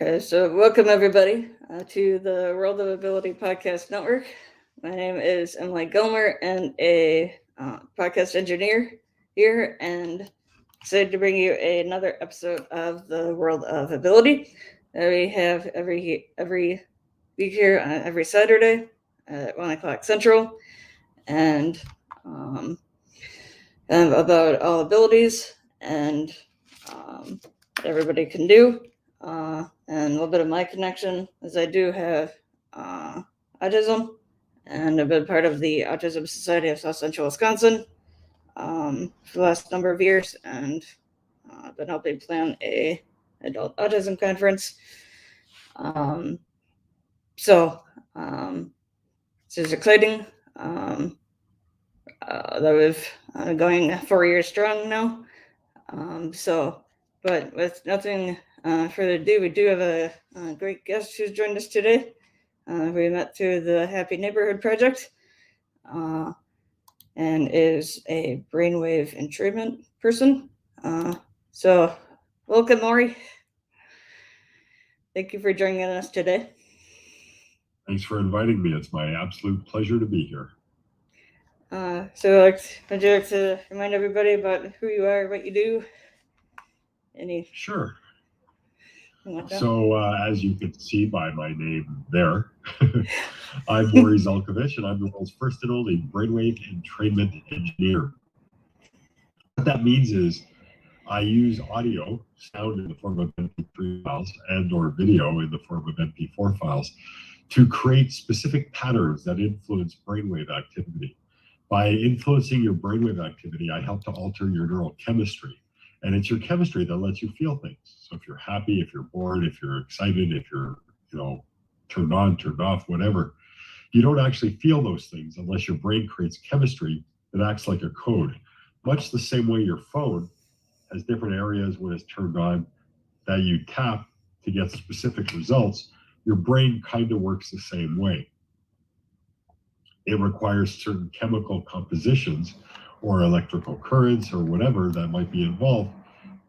Okay, so welcome everybody to the World of Ability Podcast Network. My name is Emily Gilmer and a podcast engineer here, and excited to bring you another episode of the World of Ability that we have every week here, every Saturday at 1 o'clock Central, and about all abilities and what everybody can do. And a little bit of my connection, as I do have autism, and I've been part of the Autism Society of South Central Wisconsin for the last number of years, and I've been helping plan a adult autism conference. So this is exciting. That we've going 4 years strong now. But with nothing further ado, we do have a great guest who's joined us today. We met through the Happy Neighborhood Project and is a brainwave entrainment person. So welcome, Morry. Thank you for joining us today. Thanks for inviting me. It's my absolute pleasure to be here. So would you like to remind everybody about who you are, what you do? Sure. So as you can see by my name there, I'm Morry and I'm the world's first and only brainwave entrainment engineer. What that means is I use audio, sound in the form of MP3 files and or video in the form of MP4 files to create specific patterns that influence brainwave activity. By influencing your brainwave activity, I help to alter your neural chemistry. And it's your chemistry that lets you feel things. So if you're happy, if you're bored, if you're excited, if you're, turned on, turned off, whatever, you don't actually feel those things unless your brain creates chemistry that acts like a code. Much the same way your phone has different areas when it's turned on that you tap to get specific results, your brain kind of works the same way. It requires certain chemical compositions or electrical currents or whatever that might be involved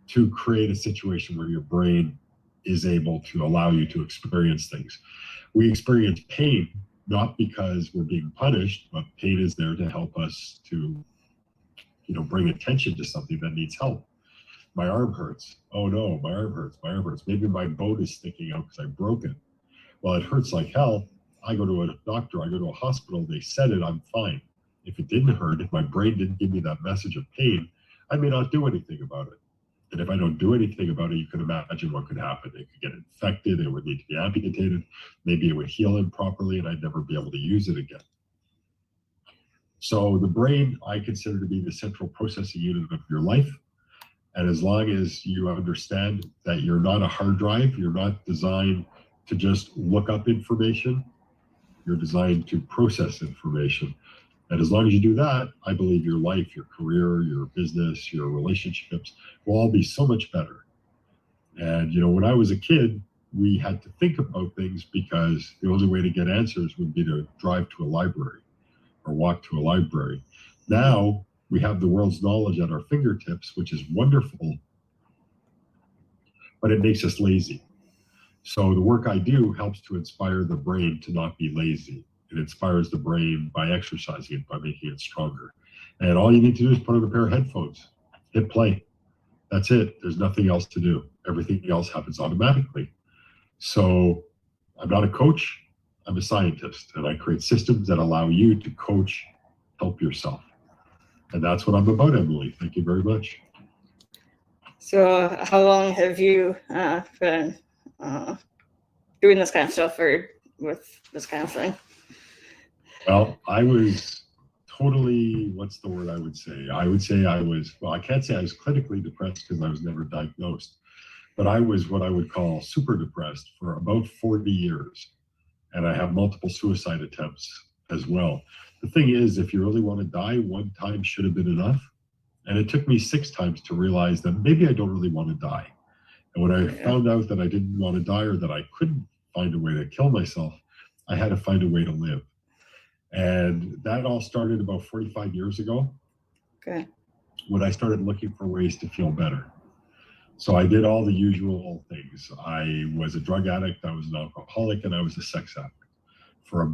to create a situation where your brain is able to allow you to experience things. We experience pain not because we're being punished, but pain is there to help us to, bring attention to something that needs help. My arm hurts. Oh no, my arm hurts. Maybe my bone is sticking out because I broke it. Well, it hurts like hell. I go to a doctor, I go to a hospital, they said it, I'm fine. If it didn't hurt, if my brain didn't give me that message of pain, I may not do anything about it. And if I don't do anything about it, you can imagine what could happen. It could get infected, it would need to be amputated, maybe it would heal improperly and I'd never be able to use it again. So the brain, I consider to be the central processing unit of your life. And as long as you understand that you're not a hard drive, you're not designed to just look up information, you're designed to process information. And as long as you do that, I believe your life, your career, your business, your relationships will all be so much better. And, when I was a kid, we had to think about things because the only way to get answers would be to drive to a library or walk to a library. Now we have the world's knowledge at our fingertips, which is wonderful, but it makes us lazy. So the work I do helps to inspire the brain to not be lazy. It inspires the brain by exercising it, by making it stronger. And all you need to do is put on a pair of headphones, hit play. That's it. There's nothing else to do. Everything else happens automatically. So I'm not a coach, I'm a scientist, and I create systems that allow you to coach, help yourself. And that's what I'm about, Emily. Thank you very much. So how long have you been doing this kind of stuff or with this kind of thing? Well, I was totally, what's the word I would say? I would say I was, well, I can't say I was clinically depressed because I was never diagnosed, but I was what I would call super depressed for about 40 years. And I have multiple suicide attempts as well. The thing is, if you really want to die, one time should have been enough. And it took me 6 times to realize that maybe I don't really want to die. And when I found out that I didn't want to die or that I couldn't find a way to kill myself, I had to find a way to live. And that all started about 45 years ago. Okay. When I started looking for ways to feel better. So I did all the usual things. I was a drug addict, I was an alcoholic, and I was a sex addict for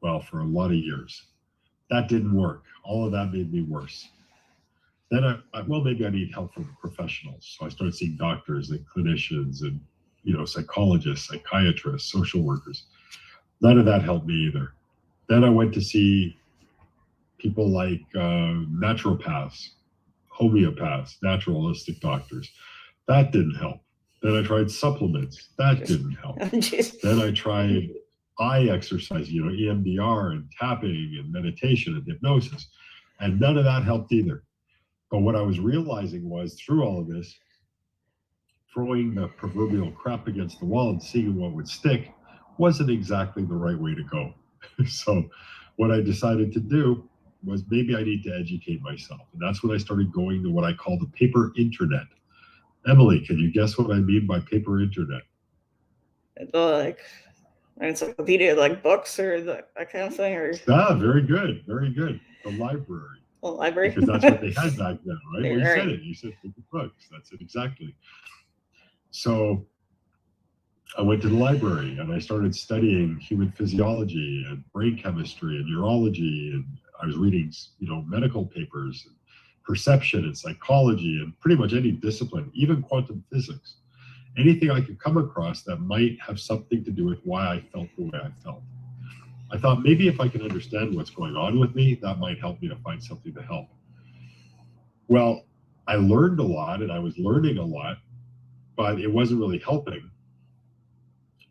for a lot of years. That didn't work. All of that made me worse. Then maybe I need help from professionals. So I started seeing doctors and clinicians and, psychologists, psychiatrists, social workers. None of that helped me either. Then I went to see people like naturopaths, homeopaths, naturalistic doctors. That didn't help. Then I tried supplements. That didn't help. Then I tried eye exercise, EMDR and tapping and meditation and hypnosis. And none of that helped either. But what I was realizing was through all of this, throwing the proverbial crap against the wall and seeing what would stick wasn't exactly the right way to go. So what I decided to do was maybe I need to educate myself. And that's when I started going to what I call the paper internet. Emily, can you guess what I mean by paper internet? Like encyclopedia, like books or that kind of thing? Or Very good, very good. The library. The library? Because that's what they had back then, right? Well, you Right. said it. You said paper books. That's it exactly. So I went to the library and I started studying human physiology and brain chemistry and neurology, and I was reading, medical papers and perception and psychology and pretty much any discipline, even quantum physics, anything I could come across that might have something to do with why I felt the way I felt. I thought maybe if I can understand what's going on with me, that might help me to find something to help. Well, I learned a lot and I was learning a lot, but it wasn't really helping.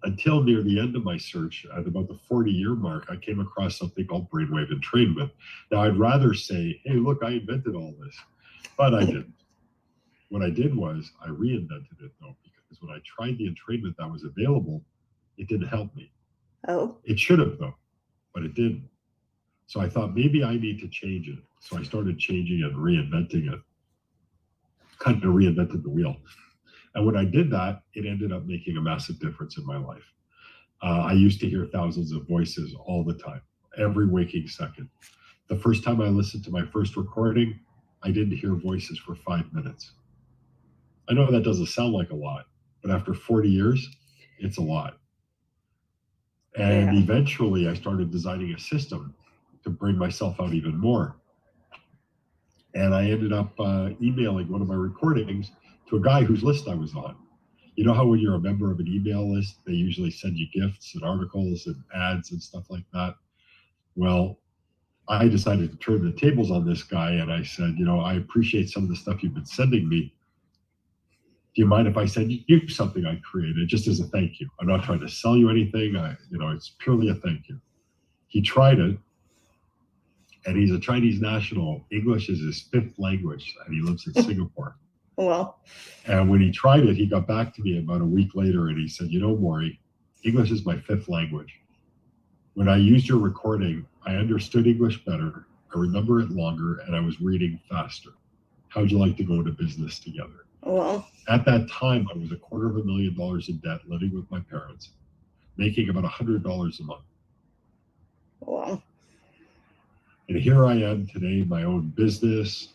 Until near the end of my search, at about the 40-year mark, I came across something called brainwave entrainment. Now, I'd rather say, hey, look, I invented all this, but I didn't. What I did was I reinvented it, though, because when I tried the entrainment that was available, it didn't help me. Oh. It should have, though, but it didn't. So I thought maybe I need to change it. So I started changing and reinventing it, kind of reinvented the wheel. And when I did that, it ended up making a massive difference in my life. I used to hear thousands of voices all the time, every waking second. The first time I listened to my first recording, I didn't hear voices for 5 minutes. I know that doesn't sound like a lot, but after 40 years, it's a lot. And eventually I started designing a system to bring myself out even more. And I ended up emailing one of my recordings to a guy whose list I was on. You know how when you're a member of an email list, they usually send you gifts and articles and ads and stuff like that? Well, I decided to turn the tables on this guy and I said, I appreciate some of the stuff you've been sending me. Do you mind if I send you something I created just as a thank you? I'm not trying to sell you anything. It's purely a thank you. He tried it, and he's a Chinese national. English is his 5th language, and he lives in Singapore. Well. And when he tried it, he got back to me about a week later, and he said, Morry, English is my 5th language. When I used your recording, I understood English better, I remember it longer, and I was reading faster. How'd you like to go into business together? Well, at that time, I was $250,000 in debt, living with my parents, making about $100 a month. Wow. And here I am today, my own business.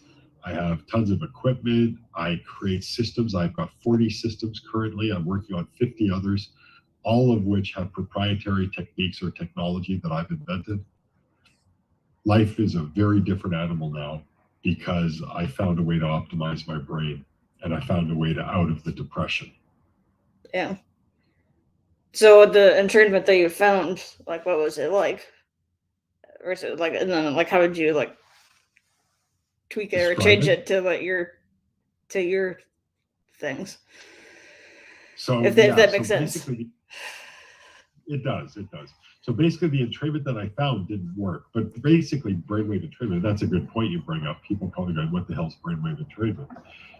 I have tons of equipment. I create systems. I've got 40 systems currently. I'm working on 50 others, all of which have proprietary techniques or technology that I've invented. Life is a very different animal now because I found a way to optimize my brain. And I found a way out of the depression. Yeah. So the entrainment that you found, what was it like? Or is it and then how would you tweak it or change it to your things? So if that makes sense. It does. So basically the entrainment that I found didn't work, but basically brainwave entrainment, that's a good point you bring up. People probably go, what the hell's brainwave entrainment?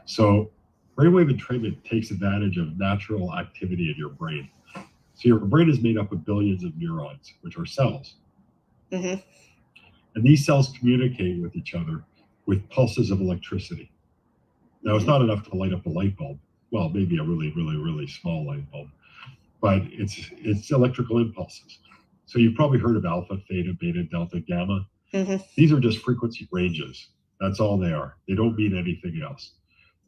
So brainwave entrainment takes advantage of natural activity in your brain. So your brain is made up of billions of neurons, which are cells. Mm-hmm. And these cells communicate with each other with pulses of electricity. Now, it's not enough to light up a light bulb. Well, maybe a really, really, really small light bulb, but it's electrical impulses. So you've probably heard of alpha, theta, beta, delta, gamma. Mm-hmm. These are just frequency ranges. That's all they are. They don't mean anything else.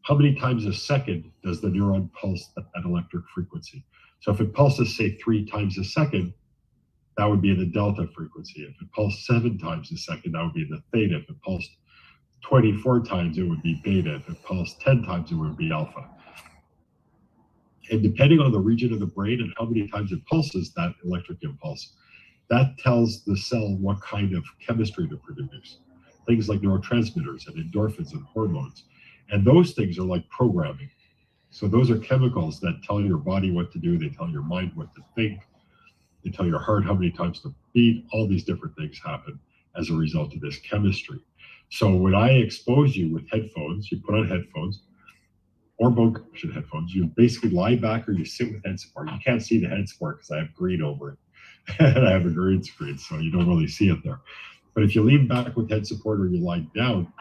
how many times a second does the neuron pulse that electric frequency? So if it pulses, say, 3 times a second, that would be in the delta frequency. If it pulsed 7 times a second, that would be the theta. If it pulsed 24 times, it would be beta. If it pulsed 10 times, it would be alpha. And depending on the region of the brain and how many times it pulses that electric impulse, that tells the cell what kind of chemistry to produce. Things like neurotransmitters and endorphins and hormones. And those things are like programming. So those are chemicals that tell your body what to do. They tell your mind what to think. They tell your heart how many times to beat. All these different things happen as a result of this chemistry. So when I expose you with headphones, you put on headphones or bone conduction headphones, you basically lie back or you sit with head support. You can't see the head support because I have green over it. And I have a green screen, so you don't really see it there. But if you lean back with head support or you lie down,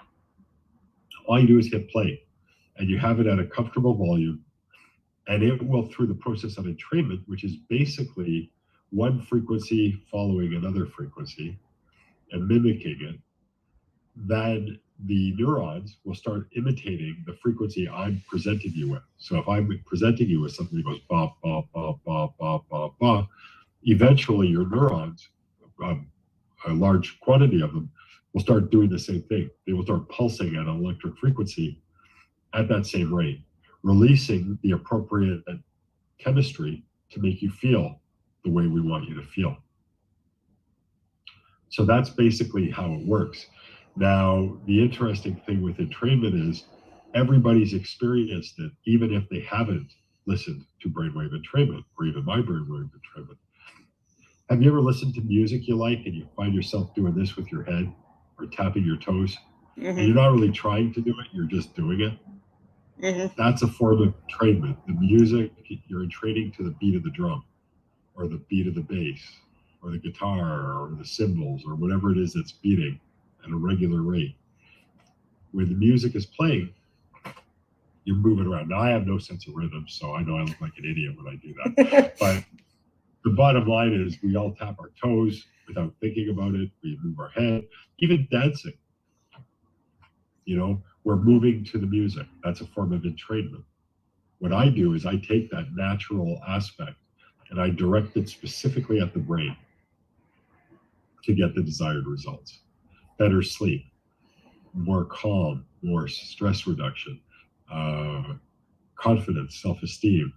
all you do is hit play. And you have it at a comfortable volume. And it will, through the process of entrainment, which is basically one frequency following another frequency and mimicking it, then the neurons will start imitating the frequency I'm presenting you with. So if I'm presenting you with something that goes ba, ba, ba, ba, ba, ba, ba, eventually your neurons, a large quantity of them, will start doing the same thing. They will start pulsing at an electric frequency at that same rate, releasing the appropriate chemistry to make you feel the way we want you to feel. So that's basically how it works. Now, the interesting thing with entrainment is everybody's experienced it, even if they haven't listened to brainwave entrainment or even my brainwave entrainment. Have you ever listened to music you like and you find yourself doing this with your head or tapping your toes? And you're not really trying to do it, you're just doing it? That's a form of entrainment. The music, you're entraining to the beat of the drum or the beat of the bass or the guitar or the cymbals or whatever it is that's beating at a regular rate. When the music is playing, you're moving around. Now, I have no sense of rhythm, so I know I look like an idiot when I do that. But the bottom line is we all tap our toes without thinking about it. We move our head, even dancing. You know, we're moving to the music. That's a form of entrainment. What I do is I take that natural aspect and I direct it specifically at the brain to get the desired results. Better sleep, more calm, more stress reduction, confidence, self-esteem,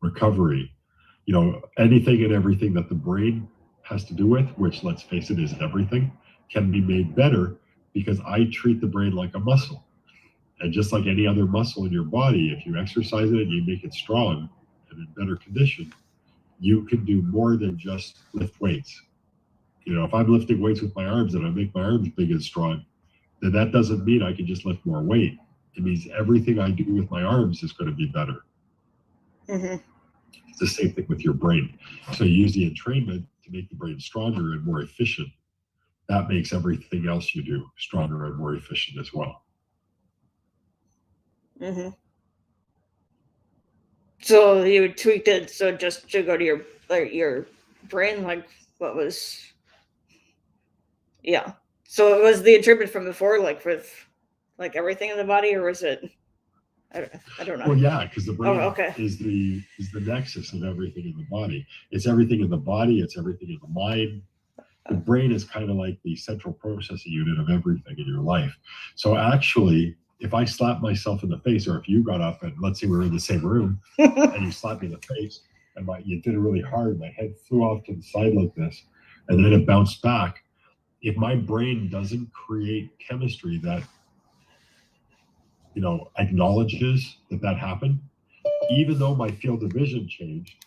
recovery, you know, anything and everything that the brain has to do with, which, let's face it, is everything, can be made better because I treat the brain like a muscle. And just like any other muscle in your body, if you exercise it and you make it strong and in better condition, you can do more than just lift weights. You know, if I'm lifting weights with my arms and I make my arms big and strong, then that doesn't mean I can just lift more weight. It means everything I do with my arms is going to be better. It's the same thing with your brain. So you use the entrainment to make the brain stronger and more efficient. That makes everything else you do stronger and more efficient as well. So you would tweak it so just to go to your brain, like what was, yeah. So it was the entrainment from before, like with like everything in the body, or was it? I don't know. Well, yeah, because the brain is the nexus of everything in the body. It's everything in the body. It's everything in the mind. The brain is kind of like the central processing unit of everything in your life. So actually, if I slap myself in the face, or if you got up and let's say we're in the same room and you slapped me in the face and you did it really hard, my head flew off to the side like this, and then it bounced back. If my brain doesn't create chemistry that, you know, acknowledges that happened, even though my field of vision changed,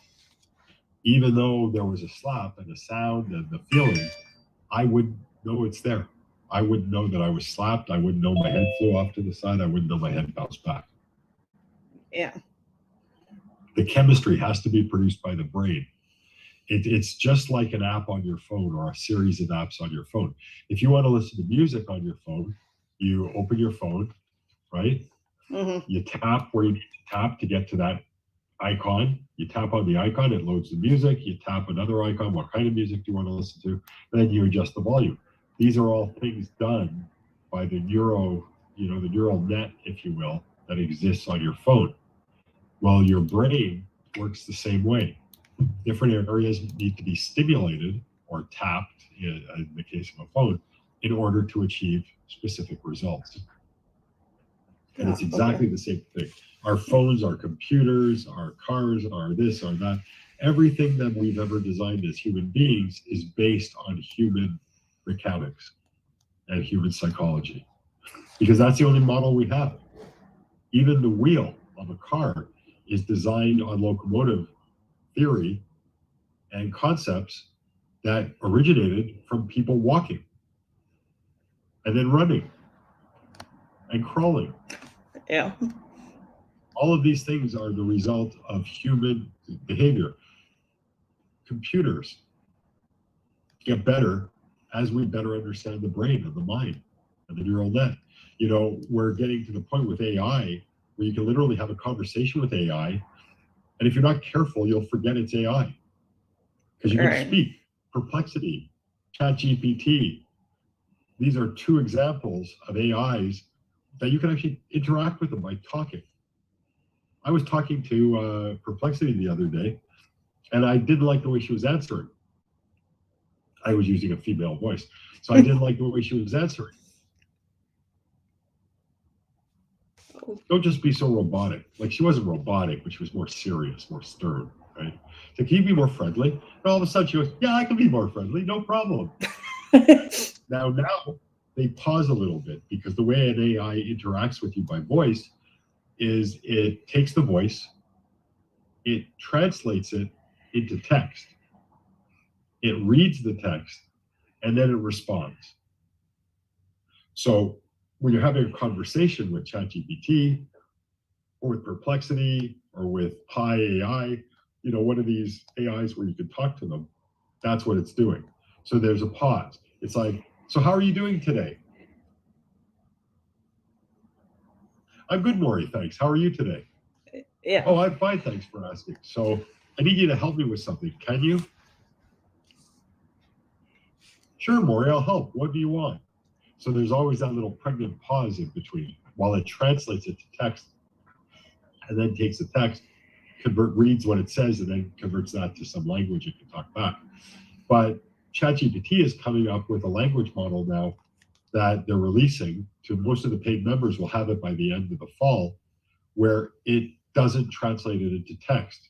even though there was a slap and a sound and the feeling, I wouldn't know it's there. I wouldn't know that I was slapped. I wouldn't know my head flew off to the side. I wouldn't know my head bounced back. Yeah. The chemistry has to be produced by the brain. It's just like an app on your phone or a series of apps on your phone. If you want to listen to music on your phone, you open your phone, right? You tap where you need to tap to get to that icon. You tap on the icon, it loads the music. You tap another icon, what kind of music do you want to listen to? And then you adjust the volume. These are all things done by the neural net, if you will, that exists on your phone. Well, your brain works the same way. Different areas need to be stimulated or tapped, in the case of a phone, in order to achieve specific results. And it's exactly the same thing. Our phones, our computers, our cars, our this, our that, everything that we've ever designed as human beings is based on human mechanics and human psychology, because that's the only model we have. Even the wheel of a car is designed on locomotive theory and concepts that originated from people walking and then running and crawling. Yeah. All of these things are the result of human behavior. Computers get better as we better understand the brain and the mind and the neural net. You know, we're getting to the point with AI where you can literally have a conversation with AI, and if you're not careful, you'll forget it's AI. Because you can speak. Perplexity, ChatGPT, these are two examples of AIs that you can actually interact with them by talking. I was talking to Perplexity the other day, and I didn't like the way she was answering. I was using a female voice, so I didn't like the way she was answering. Don't just be so robotic. Like, she wasn't robotic, but she was more serious, more stern, right? So can you be more friendly? And all of a sudden she goes, yeah, I can be more friendly, no problem. Now they pause a little bit, because the way an AI interacts with you by voice is it takes the voice, it translates it into text, it reads the text, and then it responds. So when you're having a conversation with ChatGPT or with Perplexity or with Pi AI, you know, one of these AIs where you can talk to them, that's what it's doing. So there's a pause. It's like, so how are you doing today? I'm good, Morry, thanks. How are you today? Yeah. Oh, I'm fine, thanks for asking. So I need you to help me with something. Can you? Sure, Morry, I'll help. What do you want? So there's always that little pregnant pause in between while it translates it to text, and then takes the text, reads what it says, and then converts that to some language it can talk back. But ChatGPT is coming up with a language model now that they're releasing to most of the paid members. Will have it by the end of the fall, where it doesn't translate it into text.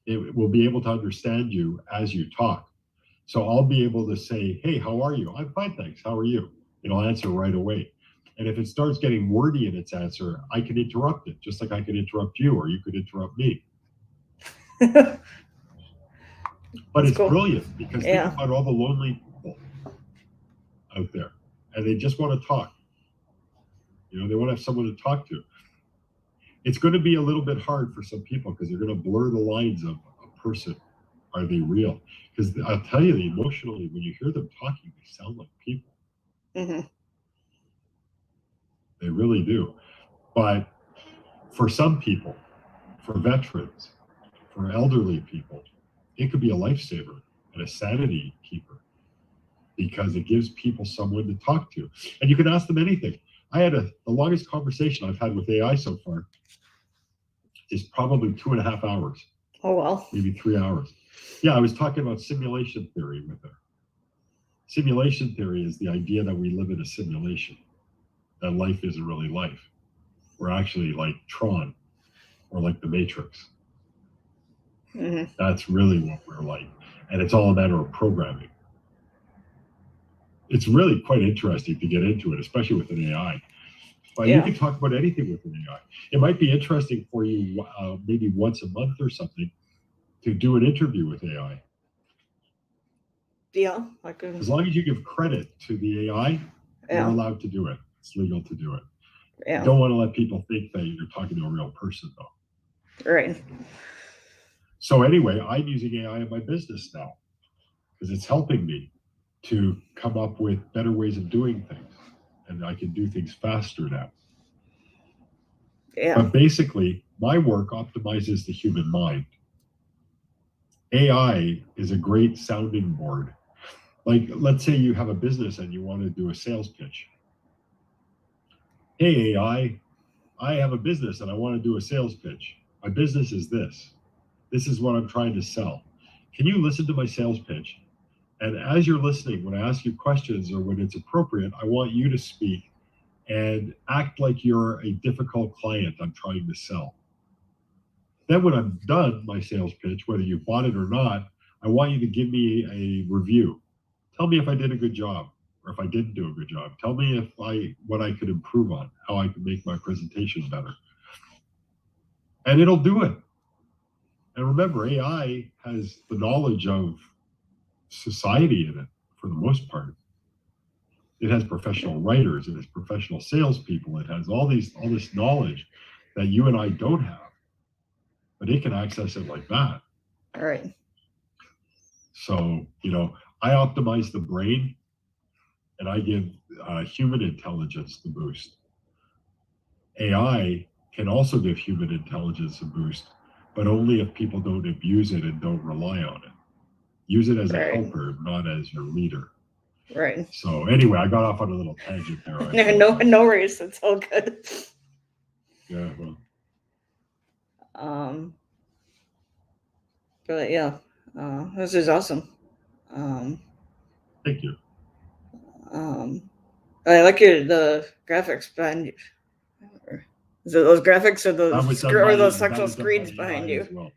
It will be able to understand you as you talk. So I'll be able to say, hey, how are you? I'm fine, thanks. How are you? It'll answer right away. And if it starts getting wordy in its answer, I can interrupt it, just like I could interrupt you, or you could interrupt me. But it's brilliant, because think about all the lonely people out there, and they just want to talk. You know, they want to have someone to talk to. It's going to be a little bit hard for some people, because they're going to blur the lines of a person. Are they real? Because I'll tell you, emotionally, when you hear them talking, they sound like people. Mm-hmm. They really do. But for some people, for veterans, for elderly people, it could be a lifesaver and a sanity keeper, because it gives people someone to talk to. And you can ask them anything. I had the longest conversation I've had with AI so far is probably 2.5 hours. Oh, wow. Maybe 3 hours. Yeah, I was talking about simulation theory with her. Simulation theory is the idea that we live in a simulation, that life isn't really life. We're actually like Tron, or like the Matrix. Mm-hmm. That's really what we're like. And it's all a matter of programming. It's really quite interesting to get into it, especially with an AI. But you can talk about anything with an AI. It might be interesting for you, maybe once a month or something, to do an interview with AI. Yeah, I could. As long as you give credit to the AI, you're allowed to do it. It's legal to do it. Yeah. You don't want to let people think that you're talking to a real person, though. Right. So anyway, I'm using AI in my business now, because it's helping me to come up with better ways of doing things, and I can do things faster now. Yeah. But basically, my work optimizes the human mind. AI is a great sounding board. Like, let's say you have a business and you want to do a sales pitch. Hey, AI, I have a business and I want to do a sales pitch. My business is this. This is what I'm trying to sell. Can you listen to my sales pitch? And as you're listening, when I ask you questions or when it's appropriate, I want you to speak and act like you're a difficult client I'm trying to sell. Then when I'm done my sales pitch, whether you bought it or not, I want you to give me a review. Tell me if I did a good job or if I didn't do a good job. Tell me what I could improve on, how I could make my presentation better. And it'll do it. And remember, AI has the knowledge of society in it for the most part. It has professional writers, it has professional salespeople, it has all this knowledge that you and I don't have, but it can access it like that. All right. So, I optimize the brain and I give human intelligence the boost. AI can also give human intelligence a boost, but only if people don't abuse it and don't rely on it. Use it as a helper, not as your leader. Right. So anyway, I got off on a little tangent there. No worries. It's all good. Yeah, well. But yeah, this is awesome. Thank you. I like the graphics behind you. Is it those graphics or those actual screens behind you? Well.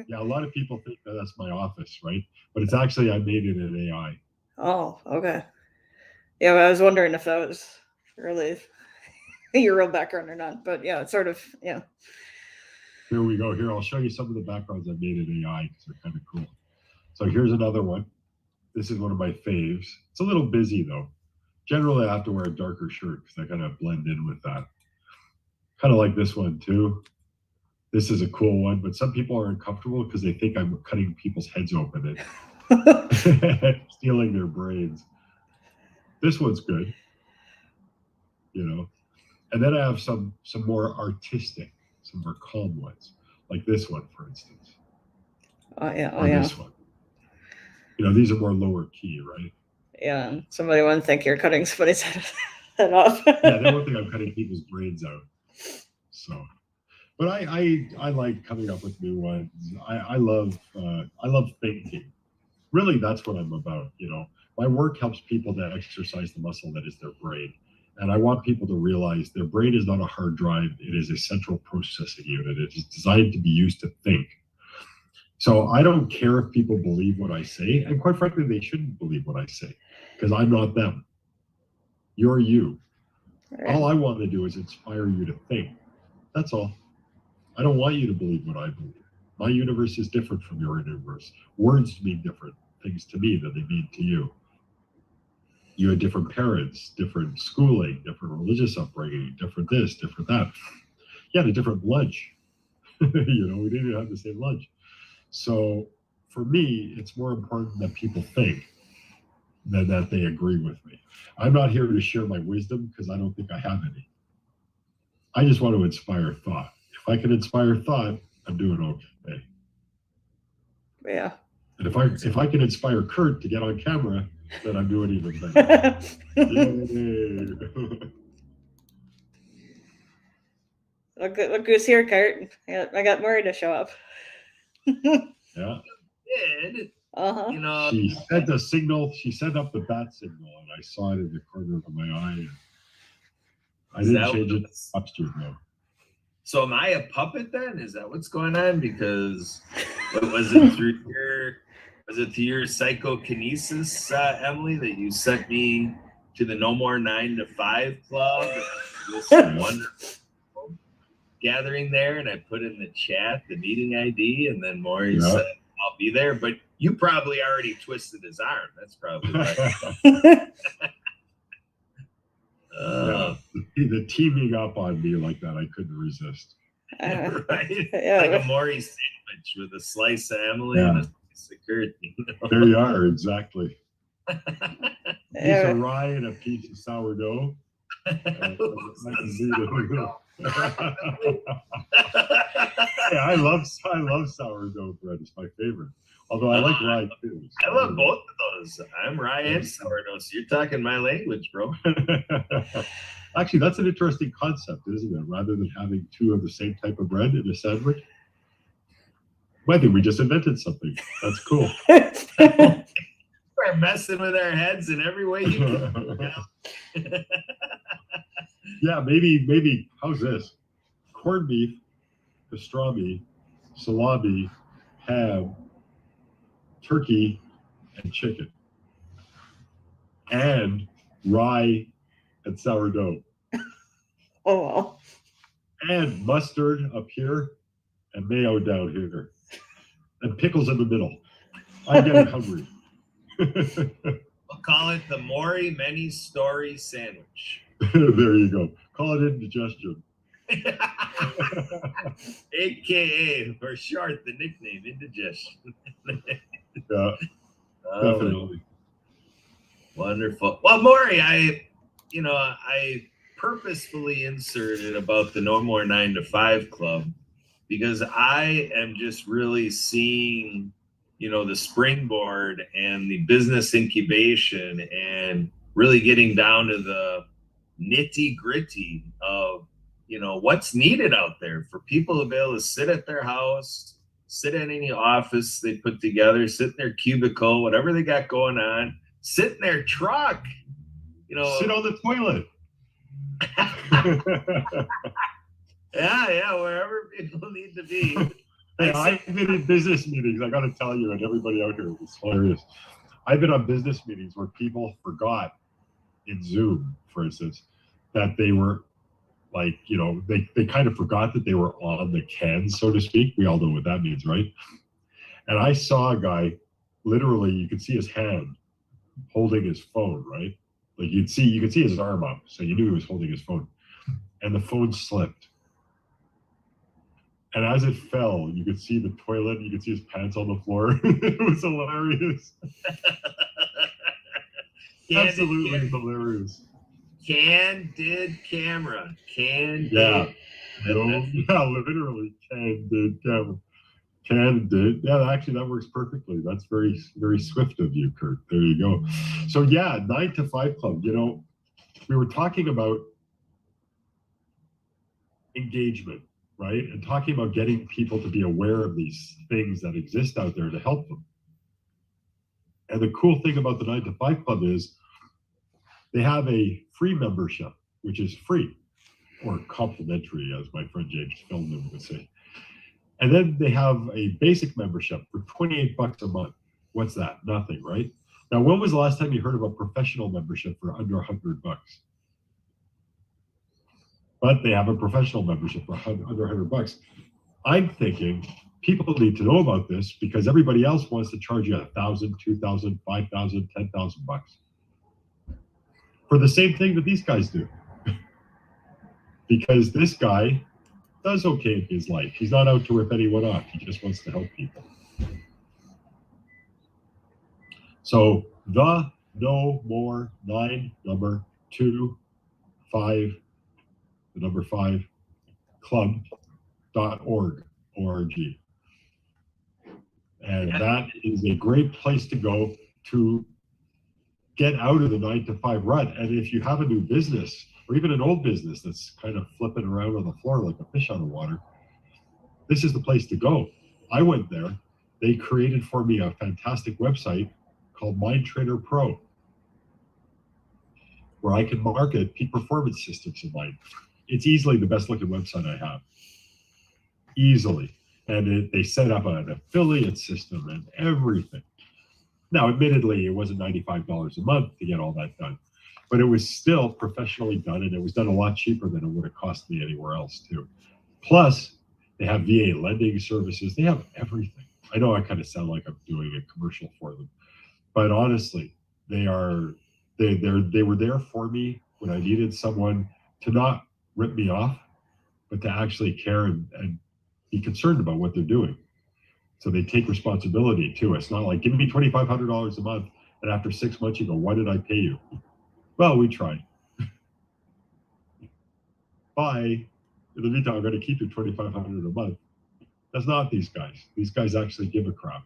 Yeah, a lot of people think that that's my office, right? But it's actually, I made it in AI. Oh, okay. Yeah, I was wondering if that was really your real background or not. But yeah, it's sort of, yeah. Here we go. Here, I'll show you some of the backgrounds I made in AI because they're kind of cool. So here's another one. This is one of my faves. It's a little busy though. Generally, I have to wear a darker shirt because I kind of blend in with that. Kind of like this one too. This is a cool one, but some people are uncomfortable because they think I'm cutting people's heads open and stealing their brains. This one's good, And then I have some more artistic, some more calm ones, like this one, for instance. Oh yeah. Or this one. These are more lower key, right? Yeah, somebody wouldn't think you're cutting somebody's head off. Yeah, they won't think I'm cutting people's brains out. So, but I like coming up with new ones. I love thinking. Really, that's what I'm about. My work helps people to exercise the muscle that is their brain, and I want people to realize their brain is not a hard drive. It is a central processing unit. It is designed to be used to think. So I don't care if people believe what I say, and quite frankly, they shouldn't believe what I say, because I'm not them. You're you. Right. All I want to do is inspire you to think. That's all. I don't want you to believe what I believe. My universe is different from your universe. Words mean different things to me than they mean to you. You had different parents, different schooling, different religious upbringing, different this, different that. You had a different lunch. We didn't even have the same lunch. So for me, it's more important that people think than that they agree with me. I'm not here to share my wisdom because I don't think I have any. I just want to inspire thought. If I can inspire thought, I'm doing okay. Yeah. And if I can inspire Kurt to get on camera, then I'm doing even better. Look who's here, Kurt. I got Morry to show up. Yeah. Did. Uh-huh. She sent a signal. She sent up the bat signal, and I saw it in the corner of my eye. I didn't change it to costume though. So am I a puppet then? Is that what's going on? Because was it through your psychokinesis, Emily, that you sent me to the No More 9 to 5 club? This wonderful gathering there, and I put in the chat the meeting ID, and then Morry said I'll be there. But you probably already twisted his arm. That's probably right. The teaming up on me like that, I couldn't resist. Right? Like a Morry sandwich with a slice of Emily and a slice of Kurt. There you are, exactly. A piece of rye and a piece of sourdough. I love sourdough bread. It's my favorite. Although I like rye too. I love both of those. I'm rye and sourdough. So you're talking my language, bro. Actually, that's an interesting concept, isn't it? Rather than having two of the same type of bread in a sandwich. I think we just invented something. That's cool. We're messing with our heads in every way you can. Yeah, maybe. How's this? Corned beef, pastrami, salami, ham, turkey, and chicken, and rye and sourdough, Oh, well. and mustard up here, and mayo down here, and pickles in the middle. I'm getting hungry. We'll call it the Morry many-story sandwich. There you go. Call it indigestion. AKA, for short, the nickname indigestion. Yeah, definitely. Wonderful. Well, Morry, I purposefully inserted about the No More 9 to 5 Club because I am just really seeing, the springboard and the business incubation and really getting down to the nitty gritty of, what's needed out there for people to be able to sit at their house, sit in any office they put together, sit in their cubicle, whatever they got going on, sit in their truck, sit on the toilet. Yeah, wherever people need to be. Hey, I've been in business meetings, I got to tell you, and everybody out here, it's hilarious. I've been on business meetings where people forgot in Zoom, for instance, that they were like, they kind of forgot that they were on the can, so to speak. We all know what that means, right? And I saw a guy, literally, you could see his hand holding his phone, right? Like you could see his arm up, so you knew he was holding his phone. And the phone slipped. And as it fell, you could see the toilet, you could see his pants on the floor. It was hilarious. Absolutely hilarious. Candid camera. Candid. Yeah. Literally candid camera. Candid. Yeah, actually that works perfectly. That's very, very swift of you, Kurt. There you go. So yeah, 9 to 5 Club. We were talking about engagement, right? And talking about getting people to be aware of these things that exist out there to help them. And the cool thing about the 9 to 5 Club is they have a free membership, which is free or complimentary, as my friend James Feldman would say. And then they have a basic membership for $28 a month. What's that? Nothing, right? Now, when was the last time you heard of a professional membership for under $100? But they have a professional membership for under $100. I'm thinking people need to know about this because everybody else wants to charge you $1,000, $2,000, $5,000, $10,000 for the same thing that these guys do. Because this guy does okay in his life. He's not out to rip anyone off. He just wants to help people. So the No More 9 number 2 5 the number 5 club.org. And that is a great place to go to get out of the 9 to 5 rut. And if you have a new business or even an old business that's kind of flipping around on the floor like a fish out of water, this is the place to go. I went there. They created for me a fantastic website called Mind Trainer Pro, where I can market peak performance systems of mine. It's easily the best looking website I have. Easily. And they set up an affiliate system and everything. Now, admittedly, it wasn't $95 a month to get all that done, but it was still professionally done, and it was done a lot cheaper than it would have cost me anywhere else, too. Plus, they have VA lending services. They have everything. I know I kind of sound like I'm doing a commercial for them, but honestly, they were there for me when I needed someone to not rip me off, but to actually care and be concerned about what they're doing. So they take responsibility too. It's not like, give me $2,500 a month, and after 6 months you go, why did I pay you? Well, we tried. Bye. In the meantime, I'm going to keep you $2,500 a month. That's not these guys. These guys actually give a crap.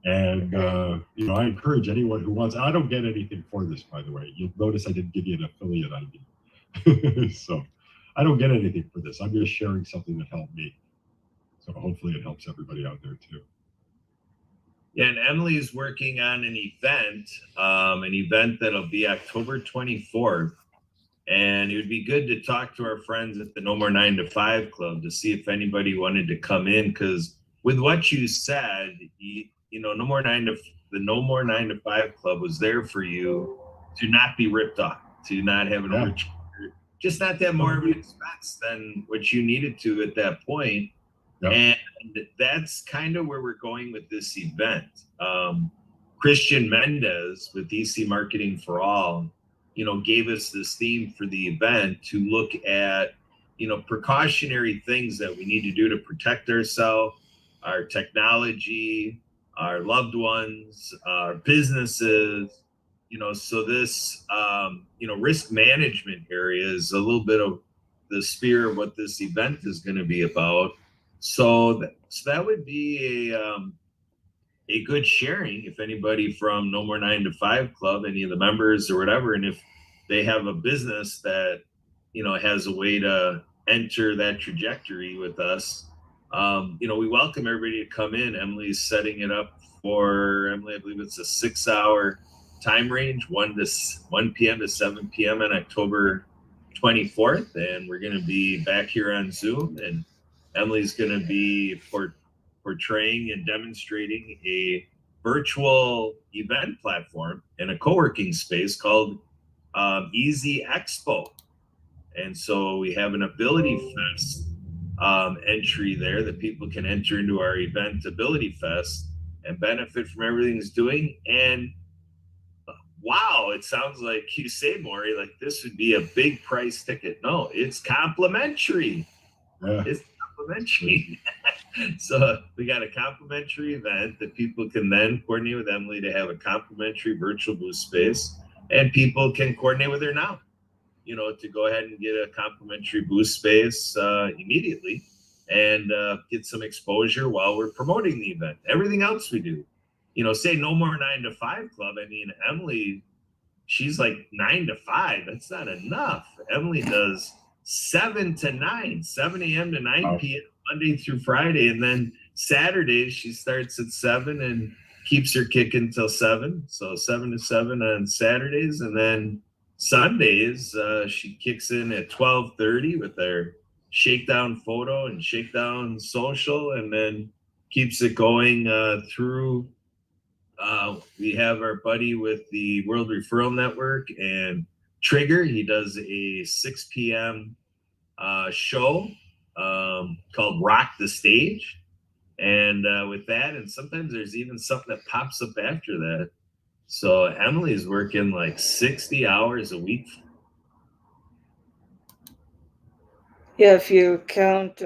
And, I encourage anyone who wants, I don't get anything for this, by the way. You'll notice I didn't give you an affiliate ID. So I don't get anything for this. I'm just sharing something that helped me. So hopefully it helps everybody out there too. Yeah, and Emily's working on an event that'll be October 24th. And it would be good to talk to our friends at the No More 9 to 5 Club to see if anybody wanted to come in. Because with what you said, the No More 9 to 5 Club was there for you to not be ripped off, to not have an overcharge, just not to have more of an expense than what you needed to at that point. Yep. And that's kind of where we're going with this event. Christian Mendez with DC Marketing for All, gave us this theme for the event to look at, precautionary things that we need to do to protect ourselves, our technology, our loved ones, our businesses, so this, risk management area is a little bit of the sphere of what this event is going to be about. So that would be a good sharing if anybody from No More 9 to 5 Club, any of the members or whatever, and if they have a business that, has a way to enter that trajectory with us, we welcome everybody to come in. Emily's setting it up for, Emily, I believe it's a 6-hour time range, 1 p.m. to 7 p.m. on October 24th. And we're going to be back here on Zoom, and Emily's going to be portraying and demonstrating a virtual event platform in a co-working space called Easy Expo. And so we have an Ability Fest entry there that people can enter into our event Ability Fest and benefit from everything it's doing. And wow, it sounds like you say, Morry, like this would be a big price ticket. No, it's complimentary. Yeah. It's complimentary. So we got a complimentary event that people can then coordinate with Emily to have a complimentary virtual booth space, and people can coordinate with her now, to go ahead and get a complimentary booth space immediately and get some exposure while we're promoting the event. Everything else we do, say No More 9 to 5 Club. I mean, Emily, she's like 9 to 5. That's not enough. Emily does 7 to 9, 7 a.m. to 9 p.m. Monday through Friday, and then Saturdays she starts at 7 and keeps her kicking till 7. So 7 to 7 on Saturdays, and then Sundays she kicks in at 12:30 with our shakedown photo and shakedown social, and then keeps it going through. We have our buddy with the World Referral Network and Trigger. He does a 6 p.m. Show called Rock the Stage. And with that, and sometimes there's even something that pops up after that. So Emily's working like 60 hours a week. Yeah, if you count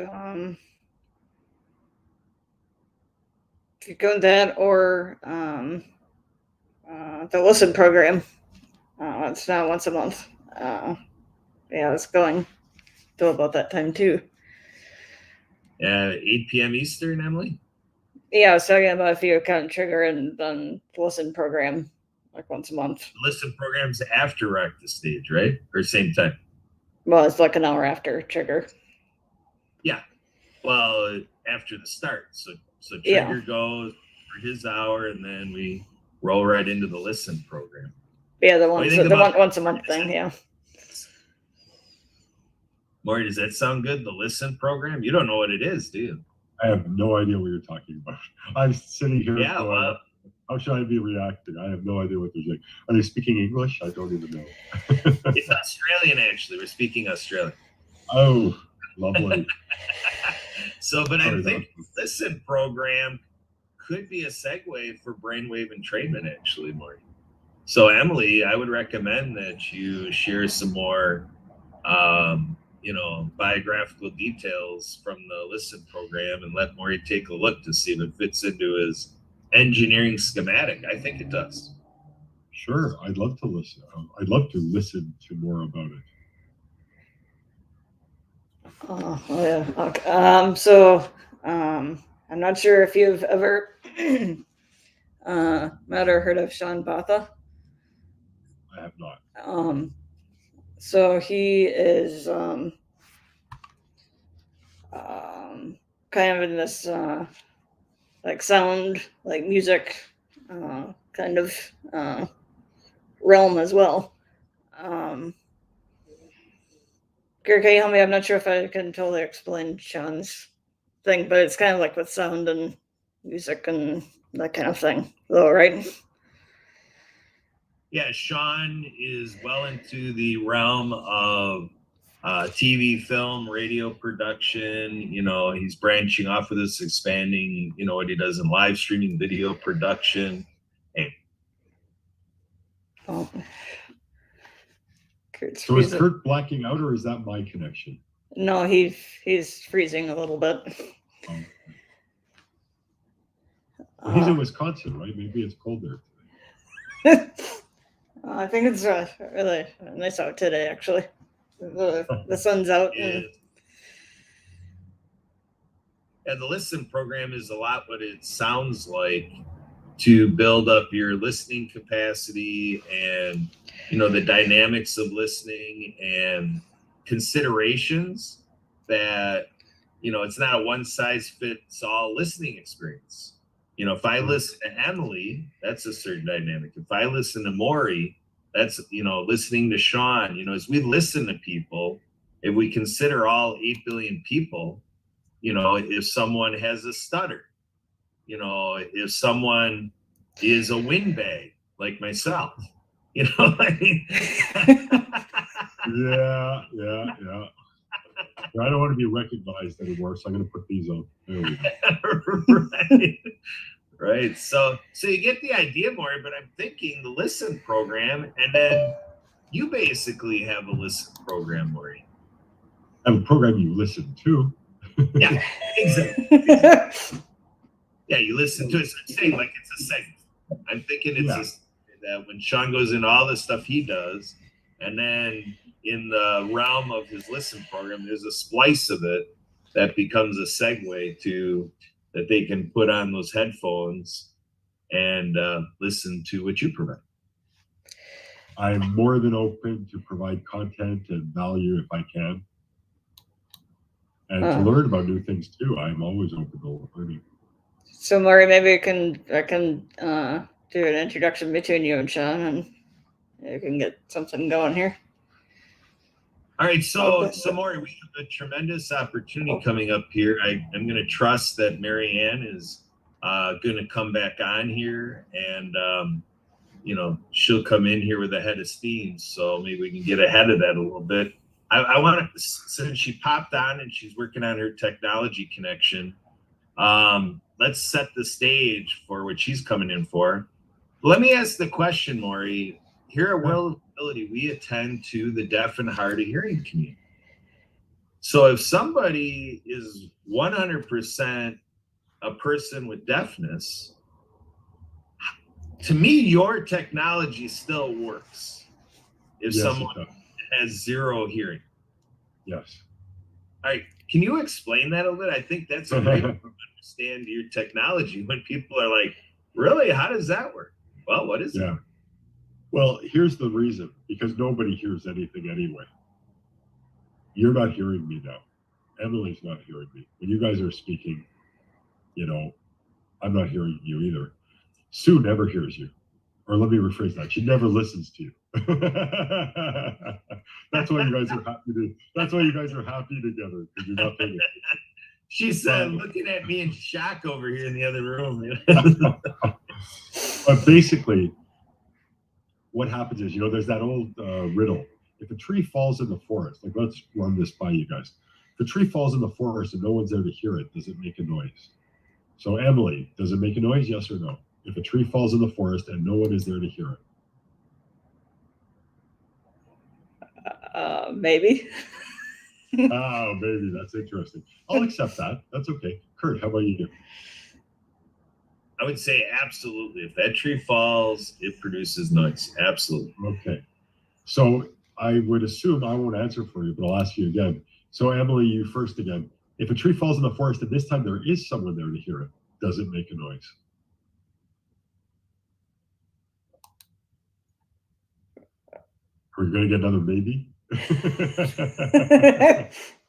that or the Listen program, it's now once a month. It's going to about that time too. 8 p.m. Eastern, Emily? Yeah, I was talking about if you count Trigger and then the Listen program, like once a month. The Listen program's after Rock the Stage, right? Or same time? Well, it's like an hour after Trigger. Yeah. Well, after the start. So Trigger goes for his hour, and then we roll right into the Listen program. Yeah, the once a month thing, yeah. Morry, does that sound good? The Listen program? You don't know what it is, do you? I have no idea what you're talking about. I'm sitting here. Yeah, going, how should I be reacting? I have no idea what they're saying. Are they speaking English? I don't even know. It's Australian, actually. We're speaking Australian. Oh, lovely. I think Listen program could be a segue for brainwave entrainment, actually, Morry. So, Emily, I would recommend that you share some more biographical details from the Listen program and let Morry take a look to see if it fits into his engineering schematic. I think it does. Sure. I'd love to listen. I'd love to listen to more about it. Oh, yeah. Okay. I'm not sure if you've ever Might have heard of Sean Botha. I have not. So he is kind of in this like sound, like music kind of realm as well. Gary, can you help me? I'm not sure if I can totally explain Sean's thing, but it's kind of like with sound and music and that kind of thing, though, right? Yeah, Sean is well into the realm of TV, film, radio production. You know, he's branching off of this, expanding, you know, what he does in live streaming, video production. And Oh. Kurt's So is freezing. Kurt blacking out, or is that my connection? No, he's freezing a little bit. Well, he's in Wisconsin, right? Maybe it's cold there. I think it's really nice out today, actually. The sun's out. and the Listen program is a lot what it sounds like, to build up your listening capacity and, you know, the dynamics of listening and considerations that, you know, it's not a one size fits all listening experience. You know, if I listen to Emily, that's a certain dynamic. If I listen to Morry, that's, you know, listening to Sean. You know, as we listen to people, if we consider all 8 billion people, you know, if someone has a stutter, you know, if someone is a windbag like myself, you know, I mean, yeah. I don't want to be recognized anymore, so I'm going to put these up. There we go. right. So you get the idea, Morry, but I'm thinking the Listen program, and then you basically have a Listen program, Morry. I have a program you listen to. Yeah, exactly. Yeah, you listen to it. So I'm saying like it's a segment. I'm thinking it's that when Sean goes into all the stuff he does, and then in the realm of his Listen program, there's a splice of it that becomes a segue to that they can put on those headphones and listen to what you provide. I'm more than open to provide content and value if I can. And to learn about new things too. I'm always open to learning. So Morry, maybe I can do an introduction between you and Sean, and you can get something going here. All right, so Morry, we have a tremendous opportunity coming up here. I'm going to trust that Mary Ann is going to come back on here, and you know, she'll come in here with a head of steam. So maybe we can get ahead of that a little bit. I want to, since she popped on and she's working on her technology connection, let's set the stage for what she's coming in for. Let me ask the question, Morry. Here at World of Ability, we attend to the deaf and hard of hearing community. So if somebody is 100% a person with deafness, to me, your technology still works. If someone has zero hearing. Yes. All right. Can you explain that a little bit? I think that's a great way to understand your technology when people are like, really? How does that work? Well, what is it? Well, here's the reason. Because nobody hears anything anyway. You're not hearing me now. Emily's not hearing me. When you guys are speaking, you know, I'm not hearing you either. Sue never hears you. Or let me rephrase that. She never listens to you. That's why you guys are happy that's why you guys are happy together, because you're not thinking. She's looking at me in shock over here in the other room. But basically, what happens is, you know, there's that old riddle. If a tree falls in the forest, like, let's run this by you guys. If a tree falls in the forest and no one's there to hear it, does it make a noise? So Emily, does it make a noise? Yes or no? If a tree falls in the forest and no one is there to hear it. Maybe. Oh, maybe. That's interesting. I'll accept that. That's okay. Kurt, how about you? I would say absolutely. If that tree falls, it produces noise. Absolutely. Okay. So I would assume I won't answer for you, but I'll ask you again. So Emily, you first again. If a tree falls in the forest and this time there is someone there to hear it, does it make a noise? We're going to get another baby?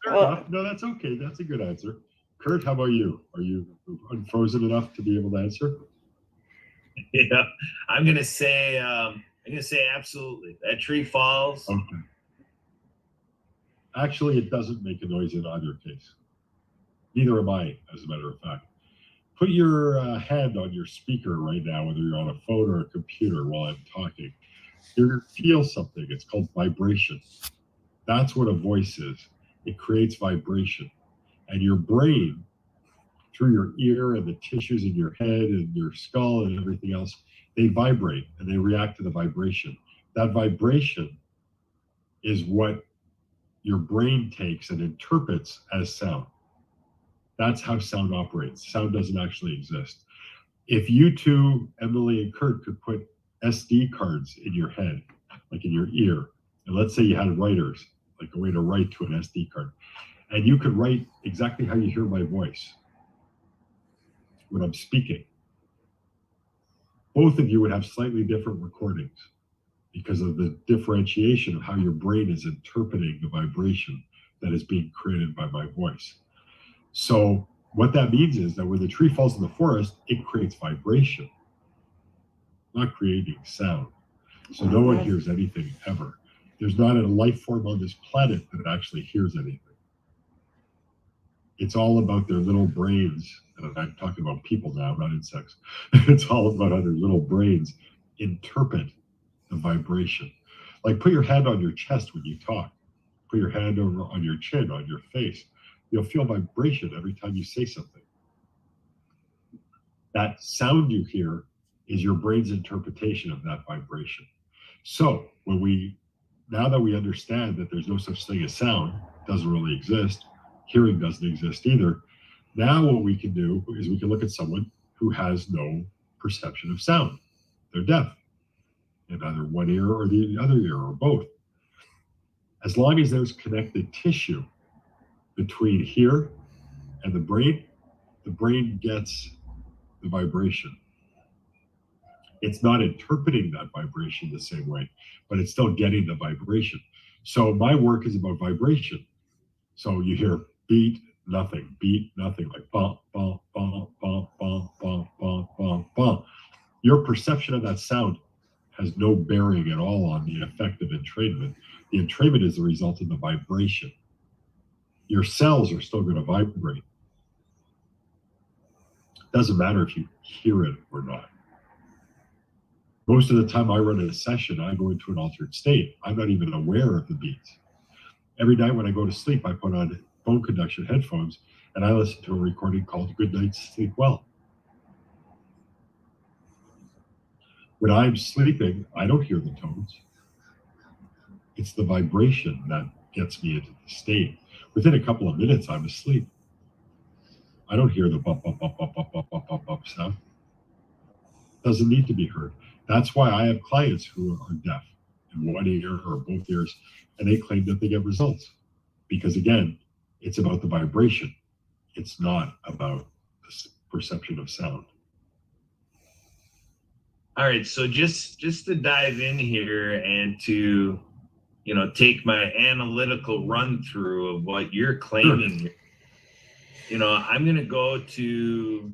Well, No, that's okay. That's a good answer. Kurt, how about you? Are you unfrozen enough to be able to answer? Yeah, I'm gonna say absolutely. That tree falls. Okay. Actually, it doesn't make a noise in either case. Neither am I, as a matter of fact. Put your hand on your speaker right now, whether you're on a phone or a computer while I'm talking. You feel something. It's called vibration. That's what a voice is. It creates vibration. And your brain, through your ear and the tissues in your head and your skull and everything else, they vibrate and they react to the vibration. That vibration is what your brain takes and interprets as sound. That's how sound operates. Sound doesn't actually exist. If you two, Emily and Kurt, could put SD cards in your head, like in your ear, and let's say you had writers, like a way to write to an SD card, and you could write exactly how you hear my voice when I'm speaking, both of you would have slightly different recordings because of the differentiation of how your brain is interpreting the vibration that is being created by my voice. So what that means is that when the tree falls in the forest, it creates vibration, not creating sound. So no one hears anything ever. There's not a life form on this planet that actually hears anything. It's all about their little brains. And I'm talking about people now, not insects. It's all about how their little brains interpret the vibration. Like put your hand on your chest when you talk. Put your hand over on your chin, on your face. You'll feel vibration every time you say something. That sound you hear is your brain's interpretation of that vibration. So now that we understand that there's no such thing as sound, doesn't really exist, hearing doesn't exist either, now what we can do is we can look at someone who has no perception of sound. They're deaf in either one ear or the other ear or both. As long as there's connected tissue between here and the brain gets the vibration. It's not interpreting that vibration the same way, but it's still getting the vibration. So my work is about vibration. So you hear beat, nothing, like bum, bum, bum, bum, bum, bum, bum, bum, bum. Your perception of that sound has no bearing at all on the effect of entrainment. The entrainment is the result of the vibration. Your cells are still going to vibrate. Doesn't matter if you hear it or not. Most of the time I run a session, I go into an altered state. I'm not even aware of the beats. Every night when I go to sleep, I put on bone conduction headphones and I listen to a recording called Good Night, Sleep Well. When I'm sleeping, I don't hear the tones. It's the vibration that gets me into the state. Within a couple of minutes, I'm asleep. I don't hear the bump, bump, bump, bump, bump, bump, bump, bump, bump sound. Doesn't need to be heard. That's why I have clients who are deaf in one ear or both ears, and they claim that they get results. Because again, it's about the vibration. It's not about the perception of sound. All right, so just to dive in here and to, take my analytical run through of what you're claiming, I'm going to go to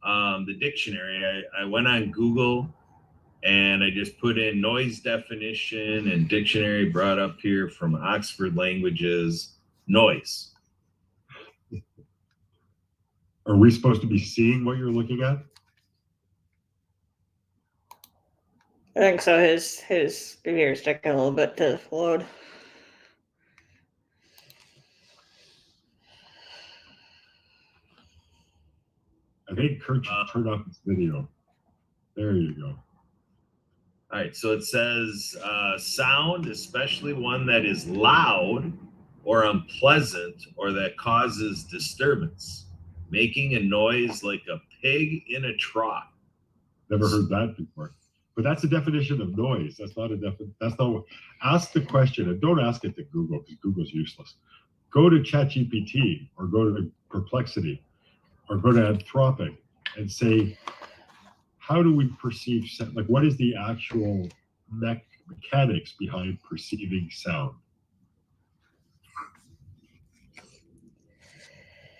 the dictionary. I went on Google and I just put in noise definition, and dictionary brought up here from Oxford Languages, noise. Are we supposed to be seeing what you're looking at? I think so. His computer's taking a little bit to load. I think Kurt should turn off his video. There you go. All right, so it says sound, especially one that is loud or unpleasant or that causes disturbance, making a noise like a pig in a trough. Never heard that before. But that's a definition of noise. That's not a definition. That's not what. Ask the question, and don't ask it to Google because Google's useless. Go to ChatGPT or go to Perplexity or go to Anthropic and say, how do we perceive sound? Like, what is the actual mechanics behind perceiving sound?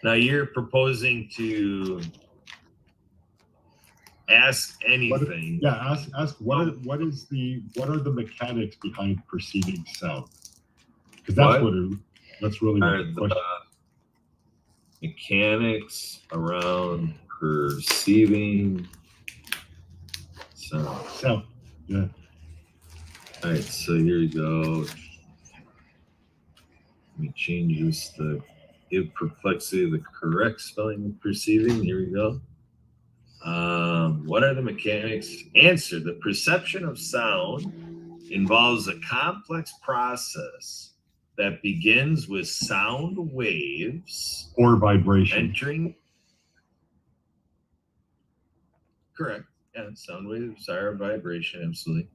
Now you're proposing to ask anything. Ask what are the mechanics behind perceiving sound? Because that's really what the question. Mechanics around perceiving sound. Sound. Yeah. All right, so here you go. Let me change this to give perplexity the correct spelling of perceiving. Here we go. What are the mechanics? Answer: the perception of sound involves a complex process that begins with sound waves or vibration entering. Correct. Yeah, sound waves are vibration, absolutely.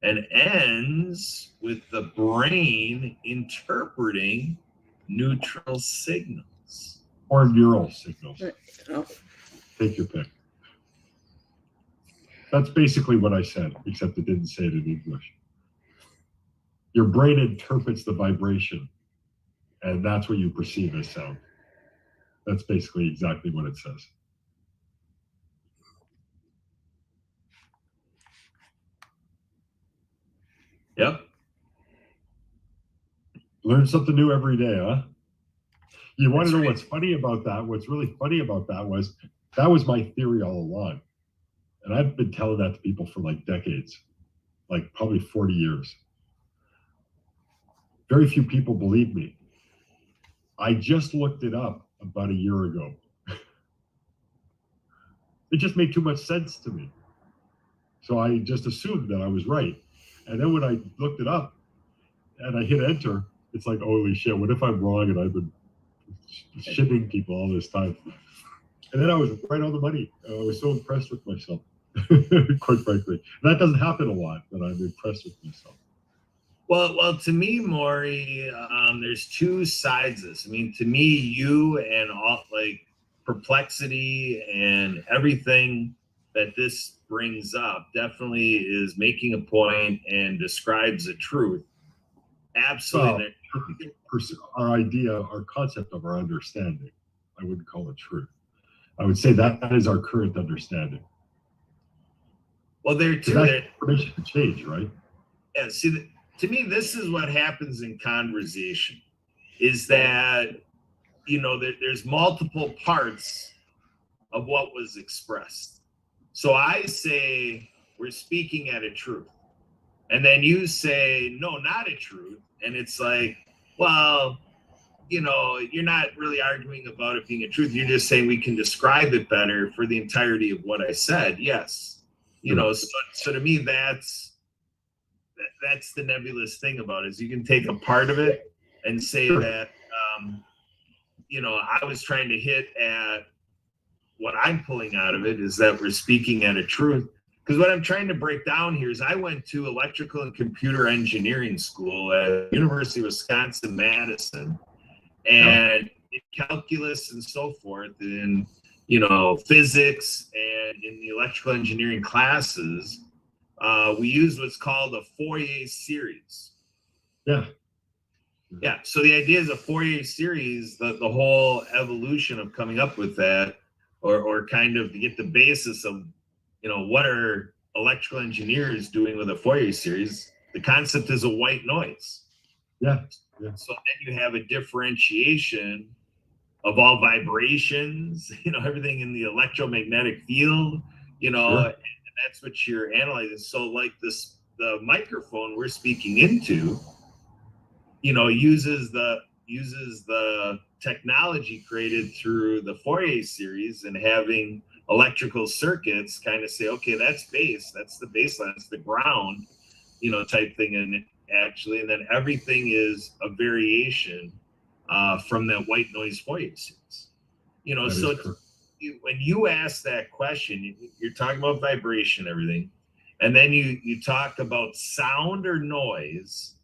And ends with the brain interpreting neutral signals. or neural signals. Oh, Take your pick. That's basically what I said, except it didn't say it in English. Your brain interprets the vibration, and that's what you perceive as sound. That's basically exactly what it says. Yep. Learn something new every day, huh? You want to know right. what's funny about that? What's really funny about that was my theory all along. And I've been telling that to people for like decades, like probably 40 years. Very few people believe me. I just looked it up about a year ago. It just made too much sense to me. So I just assumed that I was right. And then when I looked it up and I hit enter, it's like, holy shit, what if I'm wrong and I've been shitting people all this time? And then I was right on the money. I was so impressed with myself, quite frankly. And that doesn't happen a lot, that I'm impressed with myself. Well, to me, Morry, there's two sides of this. I mean, to me, you and all like perplexity and everything that this brings up definitely is making a point and describes a truth. Absolutely. Our idea, our concept of our understanding, I wouldn't call it truth. I would say that is our current understanding. Well, there too. That information can change, right? Yeah. See, to me, this is what happens in conversation: is that there's multiple parts of what was expressed. So I say we're speaking at a truth, and then you say no, not a truth, and it's like, well, you're not really arguing about it being a truth. You're just saying we can describe it better for the entirety of what I said. Yes. So to me, that's the nebulous thing about it, is you can take a part of it and say that, I was trying to hit at what I'm pulling out of it is that we're speaking at a truth. Because what I'm trying to break down here is I went to electrical and computer engineering school at University of Wisconsin-Madison. And in calculus and so forth, in physics and in the electrical engineering classes, we use what's called a Fourier series. Yeah. So the idea is a Fourier series, the whole evolution of coming up with that, or kind of to get the basis of what are electrical engineers doing with a Fourier series. The concept is a white noise. Yeah. So then you have a differentiation of all vibrations, everything in the electromagnetic field, and that's what you're analyzing. So like the microphone we're speaking into, uses the technology created through the Fourier series, and having electrical circuits kind of say, okay, that's bass, that's the baseline, that's the ground, type thing. And then everything is a variation from that white noise Fourier series. So when you ask that question, you're talking about vibration, everything, and then you talk about sound or noise.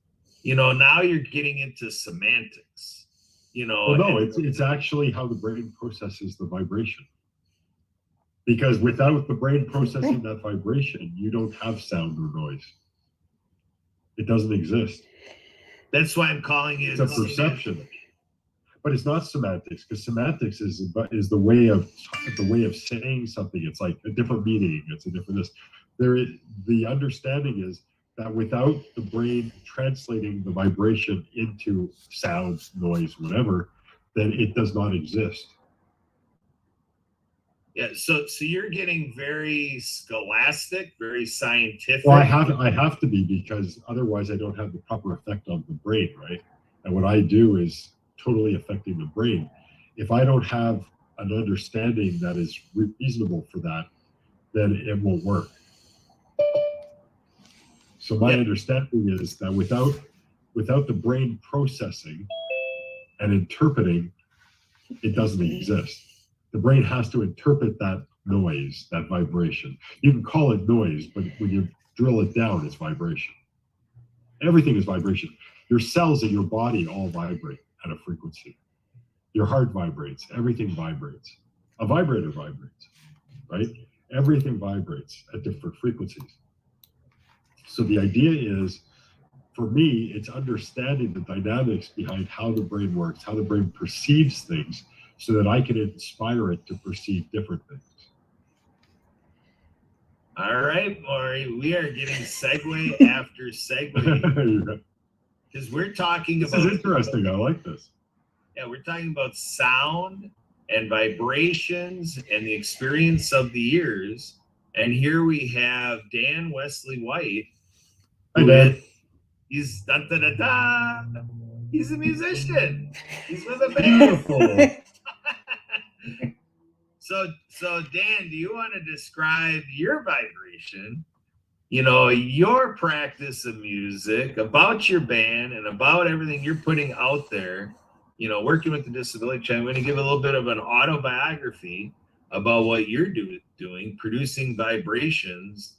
Now you're getting into semantics. It's actually how the brain processes the vibration. Because without the brain processing that vibration, you don't have sound or noise. It doesn't exist. That's why I'm calling it. It's a perception. But it's not semantics, because semantics is the way of saying something. It's like a different meaning. It's a different this. The understanding is that without the brain translating the vibration into sounds, noise, whatever, then it does not exist. Yeah, so you're getting very scholastic, very scientific. Well, I have to be, because otherwise I don't have the proper effect on the brain, right? And what I do is totally affecting the brain. If I don't have an understanding that is reasonable for that, then it won't work. So my understanding is that without the brain processing and interpreting, it doesn't exist. The brain has to interpret that noise, that vibration. You can call it noise, but when you drill it down, it's vibration. Everything is vibration. Your cells in your body all vibrate at a frequency. Your heart vibrates. Everything vibrates. A vibrator vibrates, right? Everything vibrates at different frequencies. So the idea is, for me, it's understanding the dynamics behind how the brain works, how the brain perceives things, so that I can inspire it to perceive different things. All right, Morry, we are getting segue after segue. Because we're talking about... This is interesting. I like this. Yeah, we're talking about sound and vibrations and the experience of the ears. And here we have Dan Wesley White. Hi, Dan. He's he's a musician. He's with a band. Beautiful. So Dan, do you want to describe your vibration, your practice of music, about your band, and about everything you're putting out there, working with the Disability Channel? I'm going to give a little bit of an autobiography about what you're doing, producing vibrations.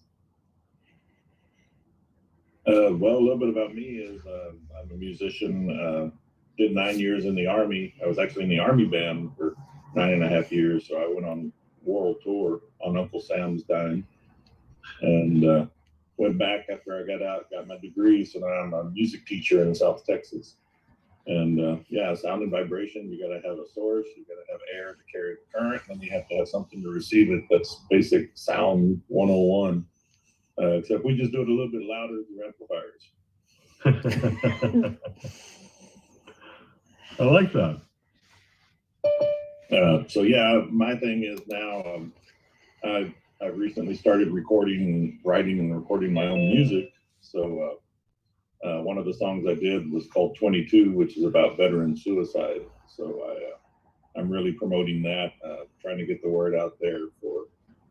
Well, a little bit about me is I'm a musician, did 9 years in the Army. I was actually in the Army band for 9.5 years. So I went on world tour on Uncle Sam's dime, and went back after I got out, got my degree. So now I'm a music teacher in South Texas. And sound and vibration, you got to have a source, you got to have air to carry the current, and then you have to have something to receive it. That's basic sound 101. Except we just do it a little bit louder through amplifiers. I like that. My thing is now I've recently started writing and recording my own music. So one of the songs I did was called 22, which is about veteran suicide. So I'm really promoting that, trying to get the word out there for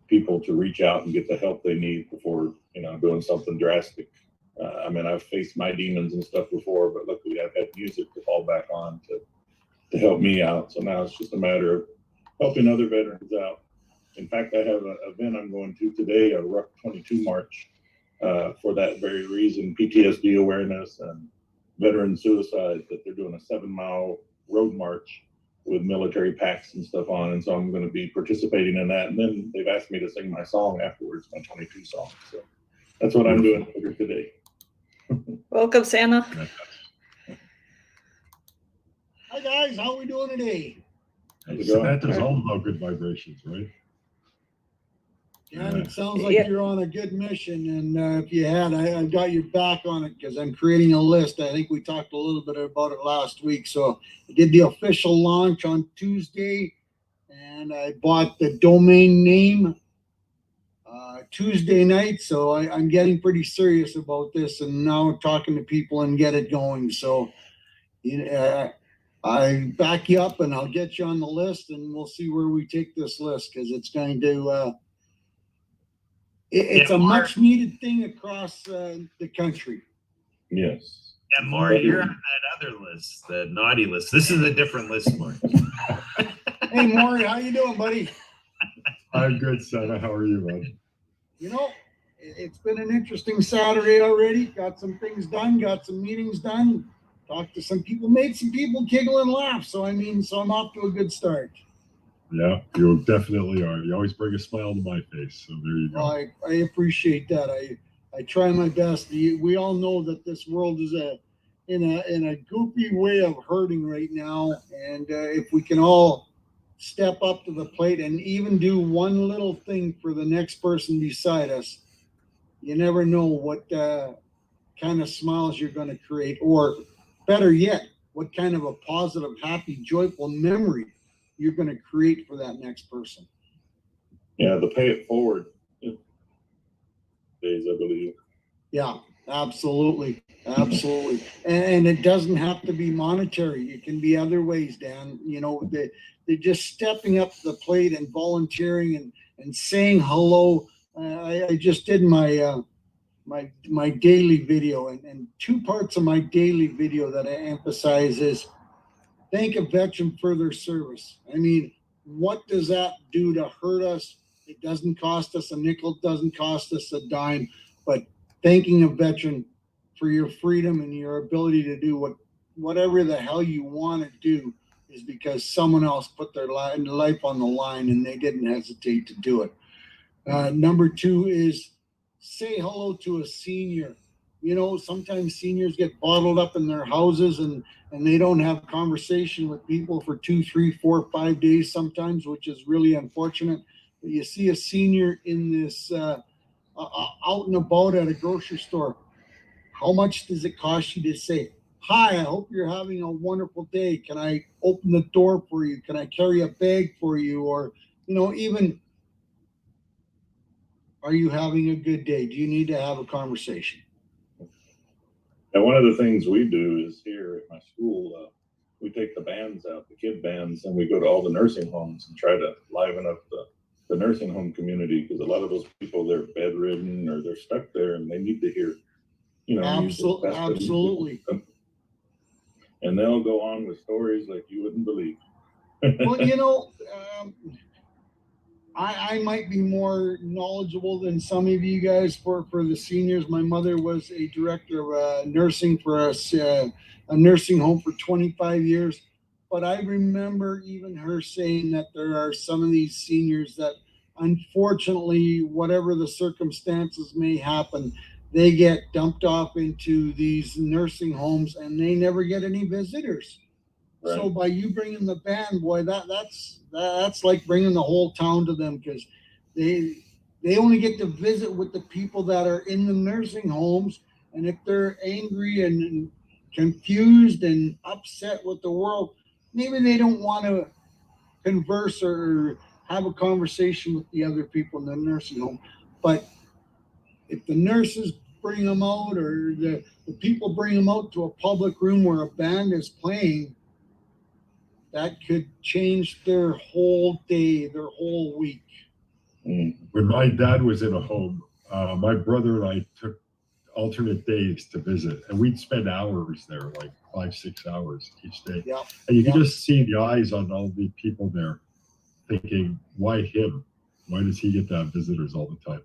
people to reach out and get the help they need before, doing something drastic. I've faced my demons and stuff before, but luckily I've had music to fall back on to help me out. So now it's just a matter of helping other veterans out. In fact, I have an event I'm going to today, a Ruck 22 march, for that very reason, PTSD awareness and veteran suicide, that they're doing a 7-mile road march with military packs and stuff on. And so I'm going to be participating in that. And then they've asked me to sing my song afterwards, my 22 song. So that's what I'm doing here today. Welcome, Santa. Hi guys, how are we doing today? Samantha's all about good vibrations, right? Yeah, and it sounds like you're on a good mission. And if you had, I've got your back on it because I'm creating a list. I think we talked a little bit about it last week. So I did the official launch on Tuesday, and I bought the domain name Tuesday night. So I'm getting pretty serious about this and now talking to people and get it going. So I back you up and I'll get you on the list, and we'll see where we take this list, because it's going to it's a much needed thing across the country. Yes. Yeah, Morry, you're on that other list, the naughty list. This is a different list, Morry. Hey, Morry, how you doing, buddy? I'm good, Santa. How are you, bud? It's been an interesting Saturday already. Got some things done, got some meetings done, talked to some people, made some people giggle and laugh. So I'm off to a good start. Yeah, you definitely are. You always bring a smile to my face. So there you go. Well, I appreciate that. I try my best. We all know that this world is in a goofy way of hurting right now, and if we can all step up to the plate and even do one little thing for the next person beside us, you never know what kind of smiles you're going to create, or better yet, what kind of a positive, happy, joyful memory you're going to create for that next person. Yeah, the pay it forward days, I believe. Yeah, absolutely. Absolutely. And it doesn't have to be monetary. It can be other ways, Dan. You know, they're just stepping up to the plate and volunteering and saying hello. I just did my my daily video, and two parts of my daily video that I emphasize is thank a veteran for their service. I mean, what does that do to hurt us? It doesn't cost us a nickel, doesn't cost us a dime, but thanking a veteran for your freedom and your ability to do whatever the hell you want to do is because someone else put their life on the line and they didn't hesitate to do it. Number two is say hello to a senior. You know, sometimes seniors get bottled up in their houses and they don't have conversation with people for 2, 3, 4, 5 days sometimes, which is really unfortunate. But you see a senior in this out and about at a grocery store. How much does it cost you to say, hi, I hope you're having a wonderful day. Can I open the door for you? Can I carry a bag for you? Or, you know, even, are you having a good day? Do you need to have a conversation? And one of the things we do is here at my school, we take the bands out, the kid bands, and we go to all the nursing homes and try to liven up the nursing home community, because a lot of those people, they're bedridden or they're stuck there and they need to hear, you know, Absolutely, absolutely. And they'll go on with stories like you wouldn't believe. Well, you know, I might be more knowledgeable than some of you guys for the seniors. My mother was a director of nursing for a nursing home for 25 years. But I remember even her saying that there are some of these seniors that, unfortunately, whatever the circumstances may happen, they get dumped off into these nursing homes and they never get any visitors. Right. So by you bringing the band, boy, that's like bringing the whole town to them, because they only get to visit with the people that are in the nursing homes, and if they're angry and confused and upset with the world, maybe they don't want to converse or have a conversation with the other people in the nursing home. But if the nurses bring them out, or the people bring them out to a public room where a band is playing, that could change their whole day, their whole week. When my dad was in a home, my brother and I took alternate days to visit, and we'd spend hours there, like 5, 6 hours each day. Yep. And you could just see the eyes on all the people there thinking, why him? Why does he get to have visitors all the time?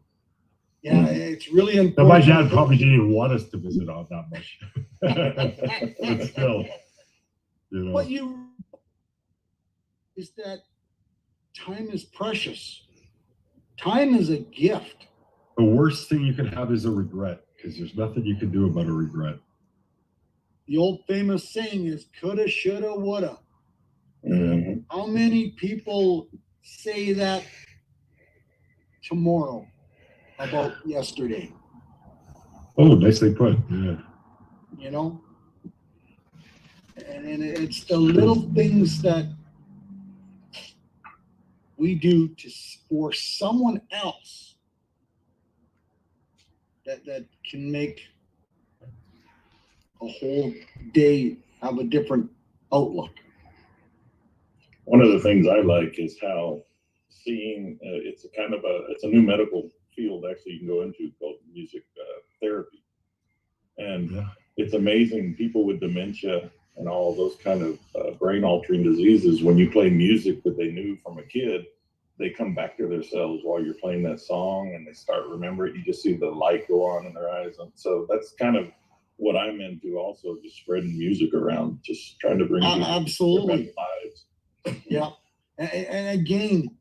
Yeah, it's really important. Now, my dad probably didn't even want us to visit on that much. But still, you know. What you is that time is precious. Time is a gift. The worst thing you can have is a regret, because there's nothing you can do about a regret. The old famous saying is coulda, shoulda, woulda. Mm-hmm. How many people say that tomorrow about yesterday? Oh, nicely put. Yeah. You know? And it's the little things that we do for someone else that can make a whole day have a different outlook. One of the things I like is how seeing it's a new medical field actually you can go into called music therapy, and it's amazing. People with dementia and all those kind of brain altering diseases, when you play music that they knew from a kid, they come back to themselves while you're playing that song and they start remembering. You just see the light go on in their eyes. And so that's kind of what I'm into also, just spreading music around, just trying to bring people absolutely lives. Yeah. And again,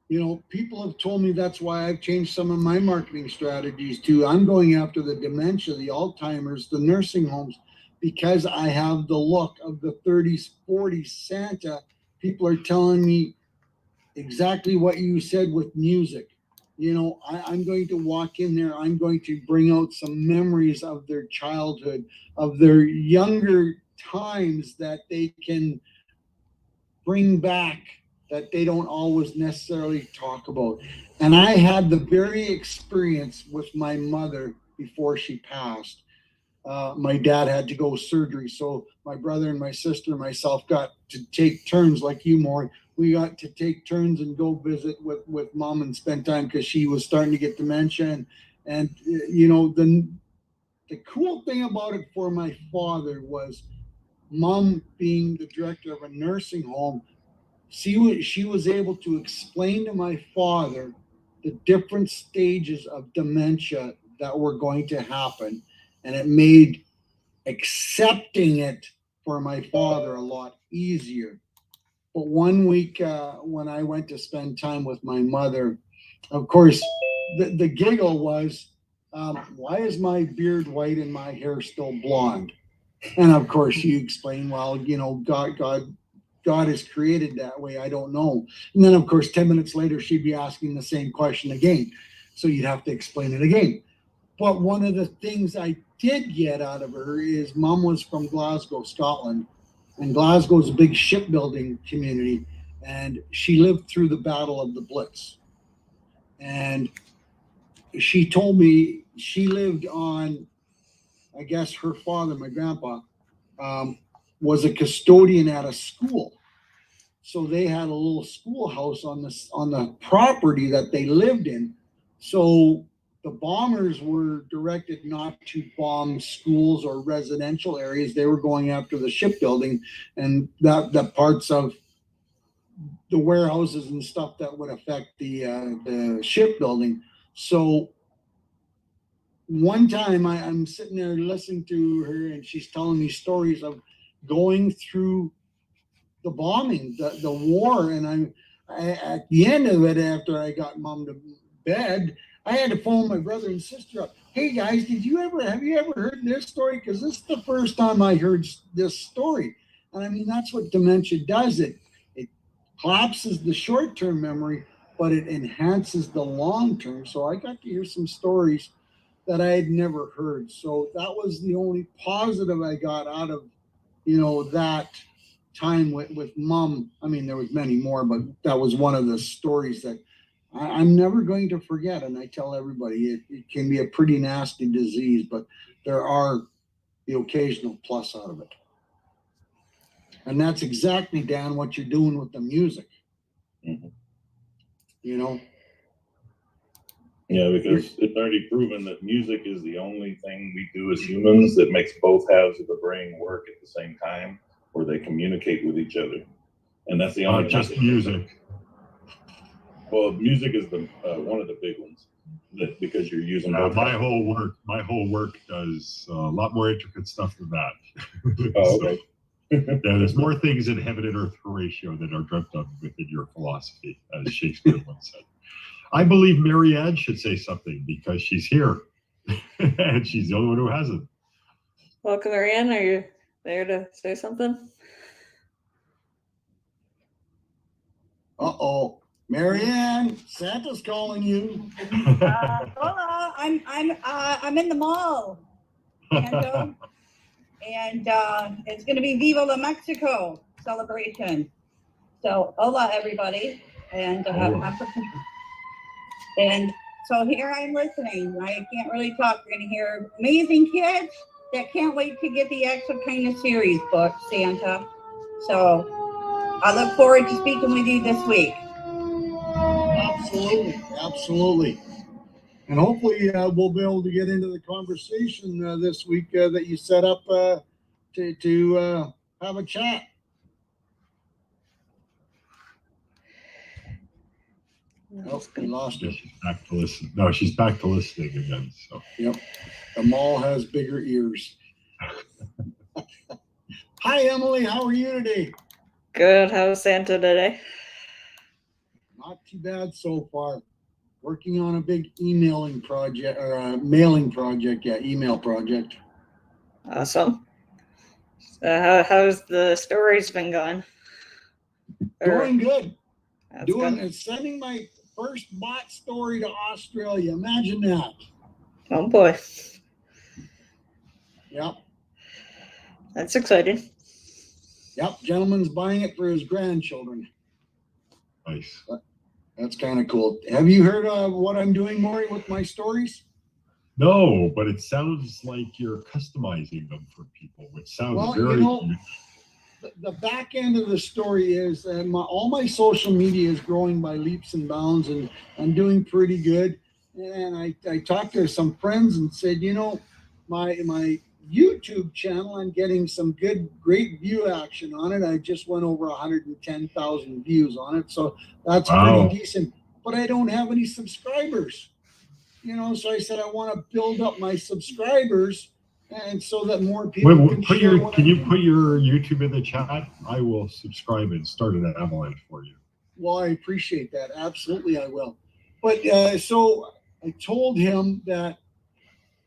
You know, people have told me that's why I've changed some of my marketing strategies too. I'm going after the dementia, the Alzheimer's, the nursing homes, because I have the look of the 30s, 40s Santa. People are telling me exactly what you said with music. You know, I'm going to walk in there. I'm going to bring out some memories of their childhood, of their younger times that they can bring back, that they don't always necessarily talk about. And I had the very experience with my mother before she passed. My dad had to go surgery, so my brother and my sister and myself got to take turns, like you, Morry. We got to take turns and go visit with mom and spend time because she was starting to get dementia. And you know, the cool thing about it for my father was mom being the director of a nursing home. She was able to explain to my father the different stages of dementia that were going to happen, and it made accepting it for my father a lot easier. But one week when I went to spend time with my mother, of course, the giggle was, why is my beard white and my hair still blonde? And of course, you explain, well, you know, God is created that way. I don't know. And then, of course, 10 minutes later, she'd be asking the same question again. So you'd have to explain it again. But one of the things I did get out of her is mom was from Glasgow, Scotland. And Glasgow is a big shipbuilding community. And she lived through the Battle of the Blitz. And she told me she lived on, I guess her father, my grandpa, was a custodian at a school. So they had a little schoolhouse on the property that they lived in. So the bombers were directed not to bomb schools or residential areas. They were going after the shipbuilding and the parts of the warehouses and stuff that would affect the shipbuilding. So one time I'm sitting there listening to her, and she's telling me stories of going through the bombing, the war, and at the end of it, after I got mom to bed, I had to phone my brother and sister up. Hey guys, have you ever heard this story? Because this is the first time I heard this story. And I mean, that's what dementia does. It collapses the short-term memory, but it enhances the long-term. So I got to hear some stories that I had never heard. So that was the only positive I got out of, you know, that time with mom. I mean, there was many more, but that was one of the stories that I'm never going to forget. And I tell everybody it can be a pretty nasty disease, but there are the occasional plus out of it. And that's exactly, Dan, what you're doing with the music. Mm-hmm. You know? Yeah, because it's already proven that music is the only thing we do as humans that makes both halves of the brain work at the same time, where they communicate with each other. And that's the only just music. Well, music is the one of the big ones, that because you're using both. My whole work does a lot more intricate stuff than that. Oh, okay. Yeah, there's more things in heaven and earth ratio that are dreamt of within your philosophy, as Shakespeare once said. I believe Mary Ann should say something because she's here, and she's the only one who hasn't. Welcome, Mary Ann. Are you there to say something? Uh-oh. Mary Ann, Santa's calling you. Hola, I'm in the mall, and it's going to be Viva la Mexico celebration. So hola everybody, and and so here I'm listening. I can't really talk. We're going to hear amazing kids that can't wait to get the Acts of Kindness series book, Santa. So I look forward to speaking with you this week. Absolutely. And hopefully we'll be able to get into the conversation this week that you set up to have a chat. Oh, we lost her. She's back to listen. No, she's back to listening again. So. Yep. The mall has bigger ears. Hi, Emily. How are you today? Good. How's Santa today? Not too bad so far. Working on a big emailing project or a mailing project. Yeah, email project. Awesome. So how's the stories been going? Doing good. That's good. And sending my first bot story to Australia. Imagine that. Oh boy, Yep. that's exciting. Yep. Gentleman's buying it for his grandchildren. Nice. That's kind of cool. Have you heard of what I'm doing, Morry, with my stories? No, but it sounds like you're customizing them for people, which sounds Well, very the back end of the story is all my social media is growing by leaps and bounds, and I'm doing pretty good. And I talked to some friends and said, my YouTube channel, I'm getting some great view action on it. I just went over 110,000 views on it. So that's pretty decent. But I don't have any subscribers. So I said, I want to build up my subscribers, and so that more people can put share. Can you put your YouTube in the chat? I will subscribe and start an avalanche for you. Well, I appreciate that. Absolutely, I will. But so I told him that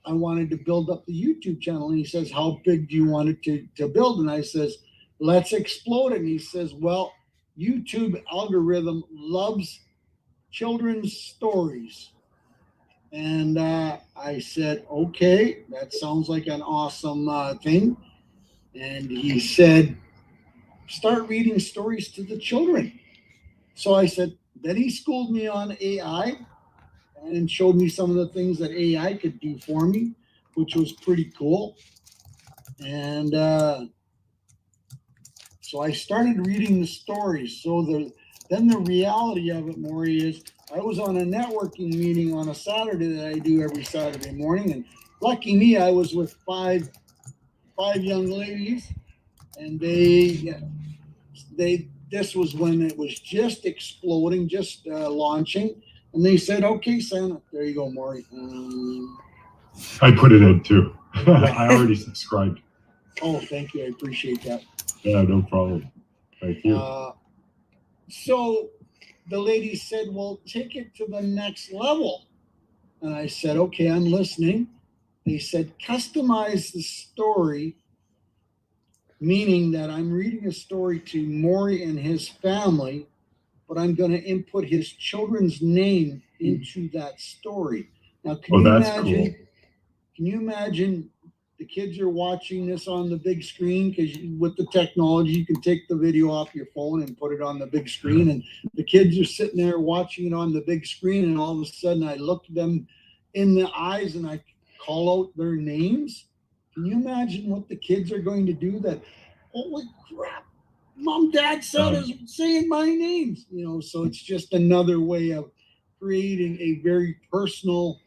I wanted to build up the YouTube channel, and he says, "How big do you want it to build?" And I says, "Let's explode it." And he says, "Well, YouTube algorithm loves children's stories." And I said, "Okay, that sounds like an awesome thing." And he said, "Start reading stories to the children." So I said, then he schooled me on AI and showed me some of the things that AI could do for me, which was pretty cool. And so I started reading the stories. So then the reality of it, Morry, is I was on a networking meeting on a Saturday that I do every Saturday morning, and lucky me, I was with five young ladies, and this was when it was just exploding, just launching, and they said, "Okay, Santa, there you go, Morry." I put it in too. I already subscribed. Oh, thank you, I appreciate that. Yeah, no problem. Thank you. So the lady said, "Well, take it to the next level." And I said, "Okay, I'm listening." They said, "Customize the story," meaning that I'm reading a story to Morry and his family, but I'm going to input his children's name into that story. Now, can you imagine the kids are watching this on the big screen? Because with the technology, you can take the video off your phone and put it on the big screen. And the kids are sitting there watching it on the big screen. And all of a sudden, I look them in the eyes and I call out their names. Can you imagine what the kids are going to do? That, holy crap, Mom, Dad said is saying my names. So it's just another way of creating a very personal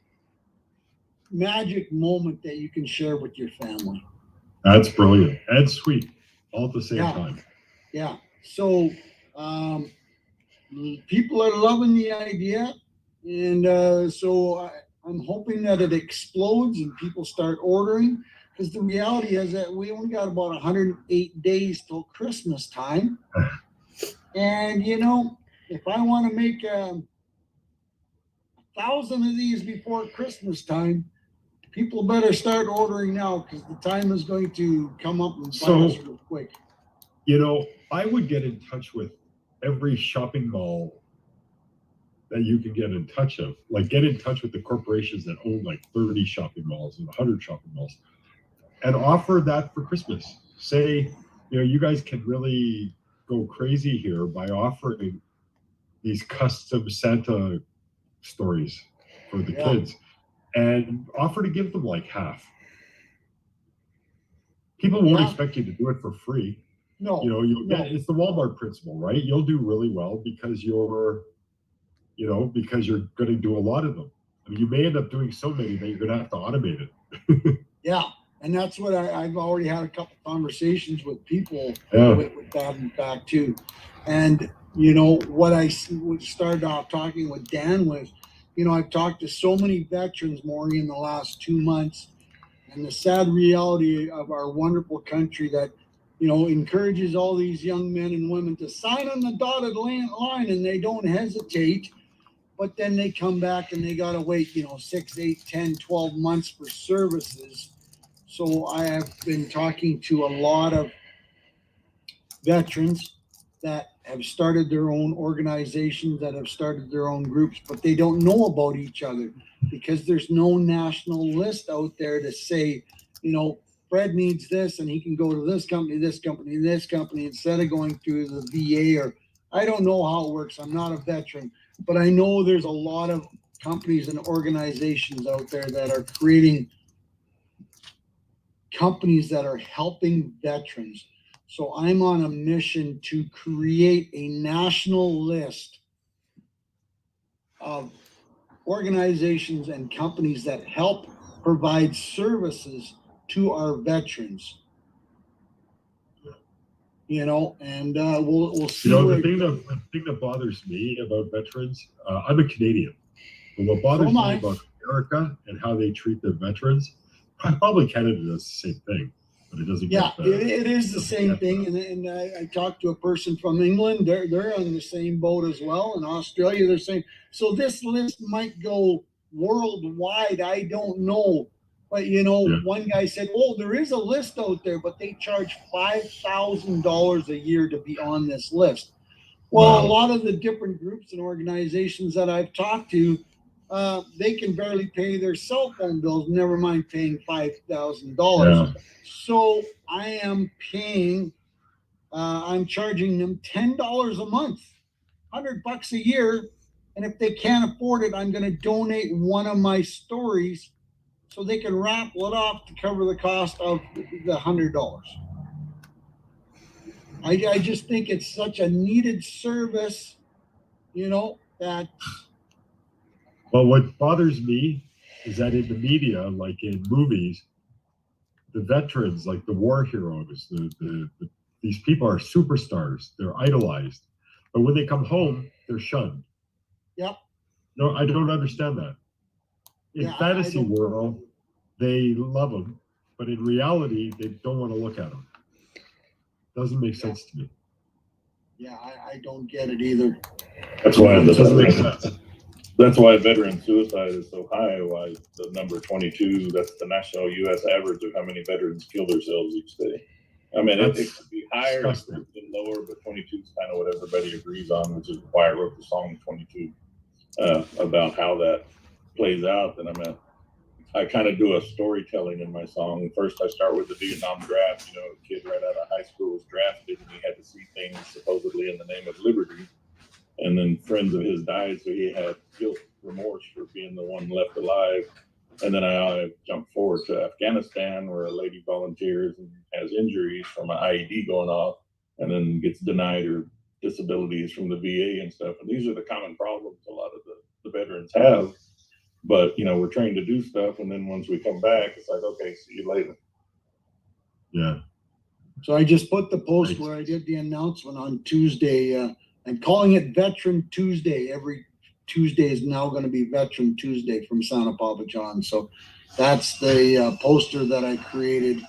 magic moment that you can share with your family. That's brilliant and sweet all at the same time. Yeah. So people are loving the idea, and so I'm hoping that it explodes and people start ordering, because the reality is that we only got about 108 days till Christmas time. And if I want to make 1,000 of these before Christmas time, people better start ordering now, because the time is going to come up and find us real quick. I would get in touch with every shopping mall that you can get in touch of. Like, get in touch with the corporations that own like 30 shopping malls and 100 shopping malls, and offer that for Christmas. Say, you guys can really go crazy here by offering these custom Santa stories for the kids, and offer to give them like half. People won't expect you to do it for free. No, it's the Walmart principle, right? You'll do really well because you're going to do a lot of them. I mean, you may end up doing so many that you're going to have to automate it. Yeah, and that's what I've already had a couple conversations with people with that, in fact, too. And what I started off talking with Dan was, I've talked to so many veterans, Morry, in the last 2 months, and the sad reality of our wonderful country that encourages all these young men and women to sign on the dotted line, and they don't hesitate. But then they come back and they got to wait, 6, 8, 10, 12 months for services. So I have been talking to a lot of veterans that have started their own organizations, that have started their own groups, but they don't know about each other because there's no national list out there to say, Fred needs this and he can go to this company, this company, this company, instead of going through the VA. Or I don't know how it works. I'm not a veteran, but I know there's a lot of companies and organizations out there that are creating companies that are helping veterans. So I'm on a mission to create a national list of organizations and companies that help provide services to our veterans. And we'll see. The thing that bothers me about veterans, I'm a Canadian, but what bothers me about America and how they treat their veterans, probably Canada does the same thing, but it doesn't get better. It is the same thing. And I talked to a person from England. They're on the same boat as well. In Australia, they're saying, so this list might go worldwide. I don't know. But, one guy said, there is a list out there, but they charge $5,000 a year to be on this list. Well, wow. A lot of the different groups and organizations that I've talked to, they can barely pay their cell phone bills, never mind paying $5,000. Yeah. So I am paying, I'm charging them $10 a month, $100 a year. And if they can't afford it, I'm going to donate one of my stories so they can raffle it off to cover the cost of the $100. I just think it's such a needed service, that. Well, what bothers me is that in the media, like in movies, the veterans, like the war heroes, these people are superstars. They're idolized. But when they come home, they're shunned. Yep. No, I don't understand that. In fantasy world, they love them, but in reality, they don't want to look at them. Doesn't make sense to me. Yeah, I don't get it either. That's why that's why veteran suicide is so high. Why the number 22, that's the national U.S. average of how many veterans kill themselves each day. I mean, it could be higher, it could be lower, but 22 is kind of what everybody agrees on, which is why I wrote the song 22 about how that plays out. And I kind of do a storytelling in my song. First, I start with the Vietnam draft. A kid right out of high school was drafted, and he had to see things supposedly in the name of liberty. And then friends of his died, so he had guilt, remorse for being the one left alive. And then I jump forward to Afghanistan, where a lady volunteers and has injuries from an IED going off, and then gets denied her disabilities from the VA and stuff. And these are the common problems a lot of the veterans have. But, we're trained to do stuff. And then once we come back, it's like, okay, see you later. Yeah. So I just put the post where I did the announcement on Tuesday. I'm calling it Veteran Tuesday. Every Tuesday is now going to be Veteran Tuesday from Santa Papa John. So that's the poster that I created.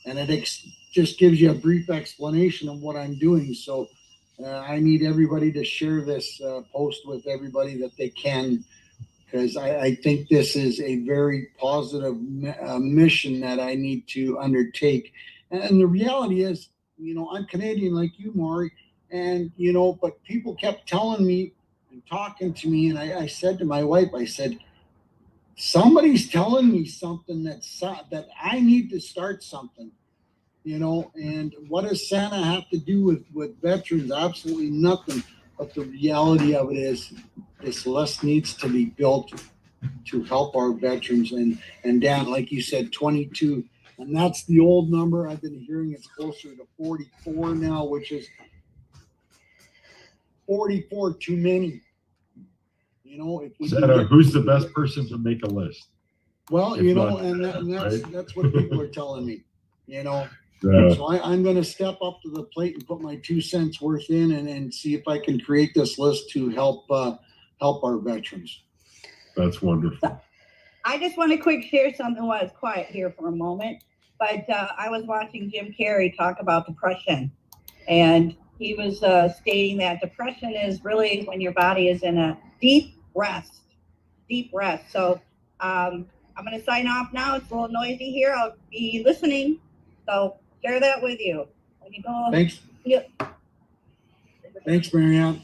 And it just gives you a brief explanation of what I'm doing. So I need everybody to share this post with everybody that they can, because I think this is a very positive mission that I need to undertake. And the reality is, I'm Canadian like you, Morry, and, but people kept telling me and talking to me, and I said to my wife, I said, somebody's telling me something that I need to start something, and what does Santa have to do with veterans? Absolutely nothing. But the reality of it is this list needs to be built to help our veterans. And Dan, like you said, 22, and that's the old number. I've been hearing it's closer to 44 now, which is 44 too many. If we Santa, who's the best person to make a list? Well, that's what people are telling me, So I'm going to step up to the plate and put my 2 cents worth in and see if I can create this list to help our veterans. That's wonderful. I just want to quick share something while it's quiet here for a moment. But I was watching Jim Carrey talk about depression, and he was stating that depression is really when your body is in a deep rest. So I'm going to sign off now. It's a little noisy here. I'll be listening. So share that with you. When you go. Thanks. Yep. Thanks, Marianne.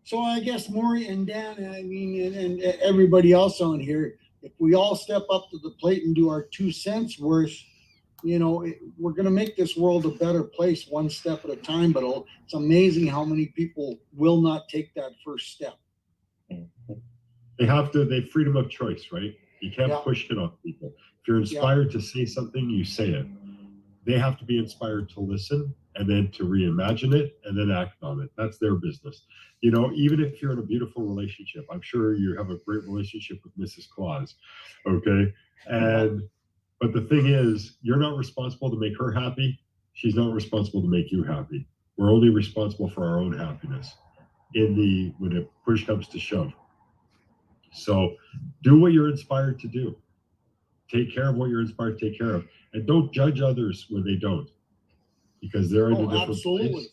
So I guess Morry and Dan, I mean, and everybody else on here, if we all step up to the plate and do our 2 cents worth, you know, we're going to make this world a better place one step at a time. But it's amazing how many people will not take that first step. They have freedom of choice, right? You can't push it on people. If you're inspired to say something, you say it. They have to be inspired to listen and then to reimagine it and then act on it. That's their business. You know, even if you're in a beautiful relationship, I'm sure you have a great relationship with Mrs. Claus, okay? But the thing is, you're not responsible to make her happy. She's not responsible to make you happy. We're only responsible for our own happiness when a push comes to shove. So do what you're inspired to do. Take care of what you're inspired to take care of. And don't judge others when they don't, because they're in a different place.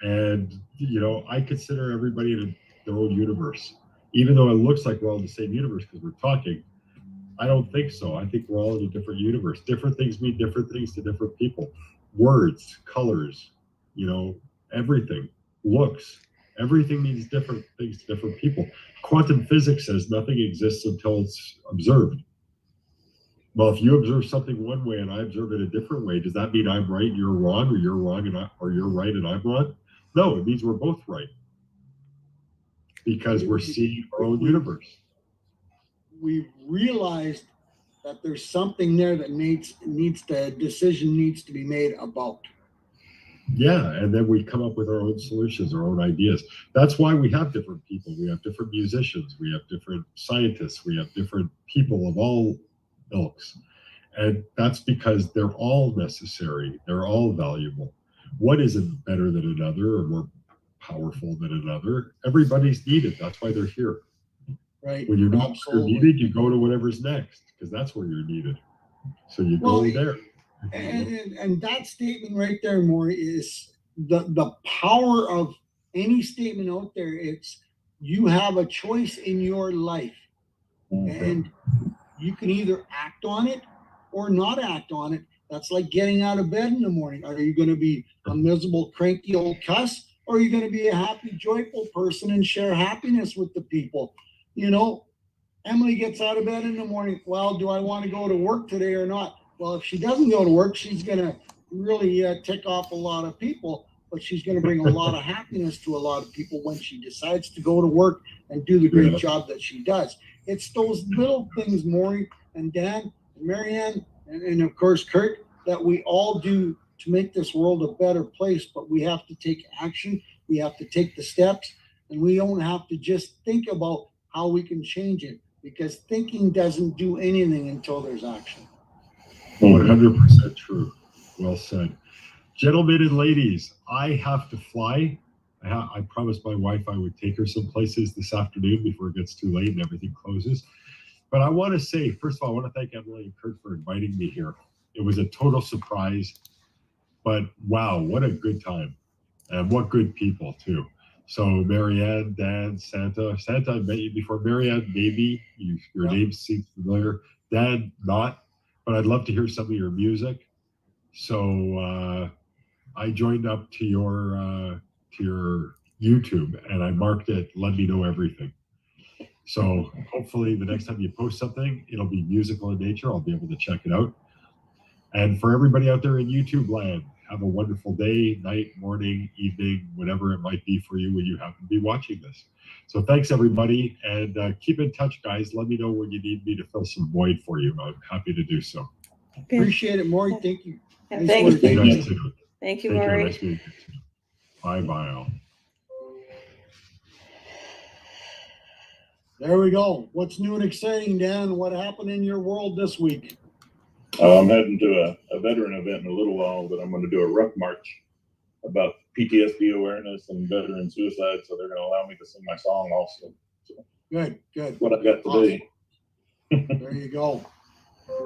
And, you know, I consider everybody in their own universe. Even though it looks like we're all in the same universe because we're talking, I don't think so. I think we're all in a different universe. Different things mean different things to different people. Words, colors, you know, everything, looks, everything means different things to different people. Quantum physics says nothing exists until it's observed. Well, if you observe something one way and I observe it a different way, does that mean I'm right and you're wrong, or you're wrong or you're right and I'm wrong? No, it means we're both right, because we're seeing our own universe. We realized that there's something there that decision needs to be made about. Yeah, and then we come up with our own solutions, our own ideas. That's why we have different people. We have different musicians. We have different scientists. We have different people of all ilks. And that's because they're all necessary. They're all valuable. One isn't better than another or more powerful than another. Everybody's needed. That's why they're here. Right. When you're not needed, you go to whatever's next, because that's where you're needed. So you go there. And that statement right there, Morry, is the power of any statement out there. It's you have a choice in your life, and you can either act on it or not act on it. That's like getting out of bed in the morning. Are you going to be a miserable, cranky old cuss, or are you going to be a happy, joyful person and share happiness with the people? You know, Emily gets out of bed in the morning. Well, do I want to go to work today or not? Well, if she doesn't go to work, she's going to really tick off a lot of people, but she's going to bring a lot of happiness to a lot of people when she decides to go to work and do the great job that she does. It's those little things, Morry and Dan and Marianne and of course Kurt, that we all do to make this world a better place, but we have to take action. We have to take the steps, and we don't have to just think about how we can change it, because thinking doesn't do anything until there's action. 100% true. Well said. Gentlemen and ladies, I have to fly. I promised my wife I would take her some places this afternoon before it gets too late and everything closes. But I want to say, first of all, I want to thank Emily and Kurt for inviting me here. It was a total surprise, but wow, what a good time. And what good people, too. So Marianne, Dan, Santa, I met you before. Marianne, maybe your name seems familiar. Dan, not, but I'd love to hear some of your music. So I joined up to your YouTube, and I marked it, let me know everything. So hopefully the next time you post something, it'll be musical in nature. I'll be able to check it out. And for everybody out there in YouTube land, have a wonderful day, night, morning, evening, whatever it might be for you when you happen to be watching this. So thanks, everybody. And keep in touch, guys. Let me know when you need me to fill some void for you. I'm happy to do so. Okay. Appreciate it, Morry. Thank you. And Nice thank you. Nice to Thank you, Take care. Morry. Nice meeting you. Bye-bye all. There we go. What's new and exciting, Dan? What happened in your world this week? I'm heading to a veteran event in a little while, but I'm going to do a ruck march about PTSD awareness and veteran suicide. So they're going to allow me to sing my song also. So Good. what I got today. There you go.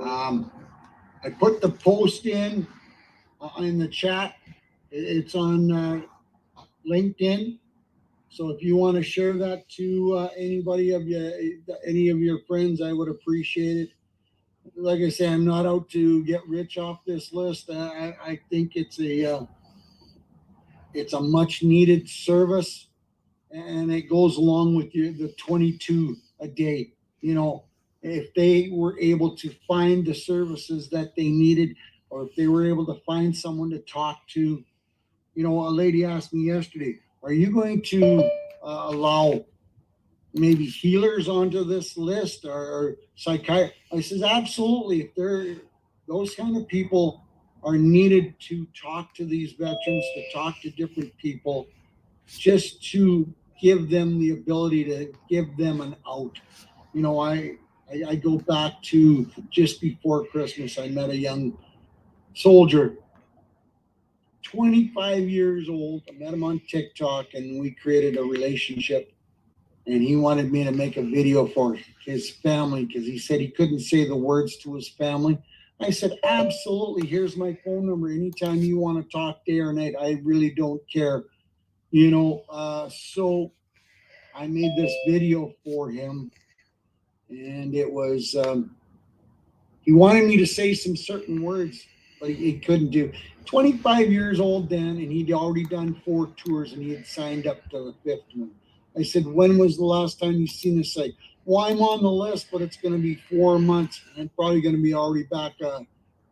I put the post in the chat. It's on LinkedIn. So if you want to share that to any of your friends, I would appreciate it. Like I say, I'm not out to get rich off this list. I think it's a much needed service, and it goes along with the 22 a day. You know, if they were able to find the services that they needed, or if they were able to find someone to talk to. You know, a lady asked me yesterday, are you going to allow maybe healers onto this list or psychiatrists? I says, absolutely. If those kind of people are needed to talk to these veterans, to talk to different people, just to give them the ability to give them an out. You know, I go back to just before Christmas, I met a young soldier, 25 years old. I met him on TikTok and we created a relationship. And he wanted me to make a video for his family because he said he couldn't say the words to his family. I said, absolutely. Here's my phone number. Anytime you want to talk day or night, I really don't care. You know, so I made this video for him. And it was, he wanted me to say some certain words, but he couldn't do. 25 years old then, and he'd already done 4 tours, and he had signed up to the 5th one. I said, when was the last time you seen us? Like, well, I'm on the list, but it's going to be 4 months. And I'm probably going to be already back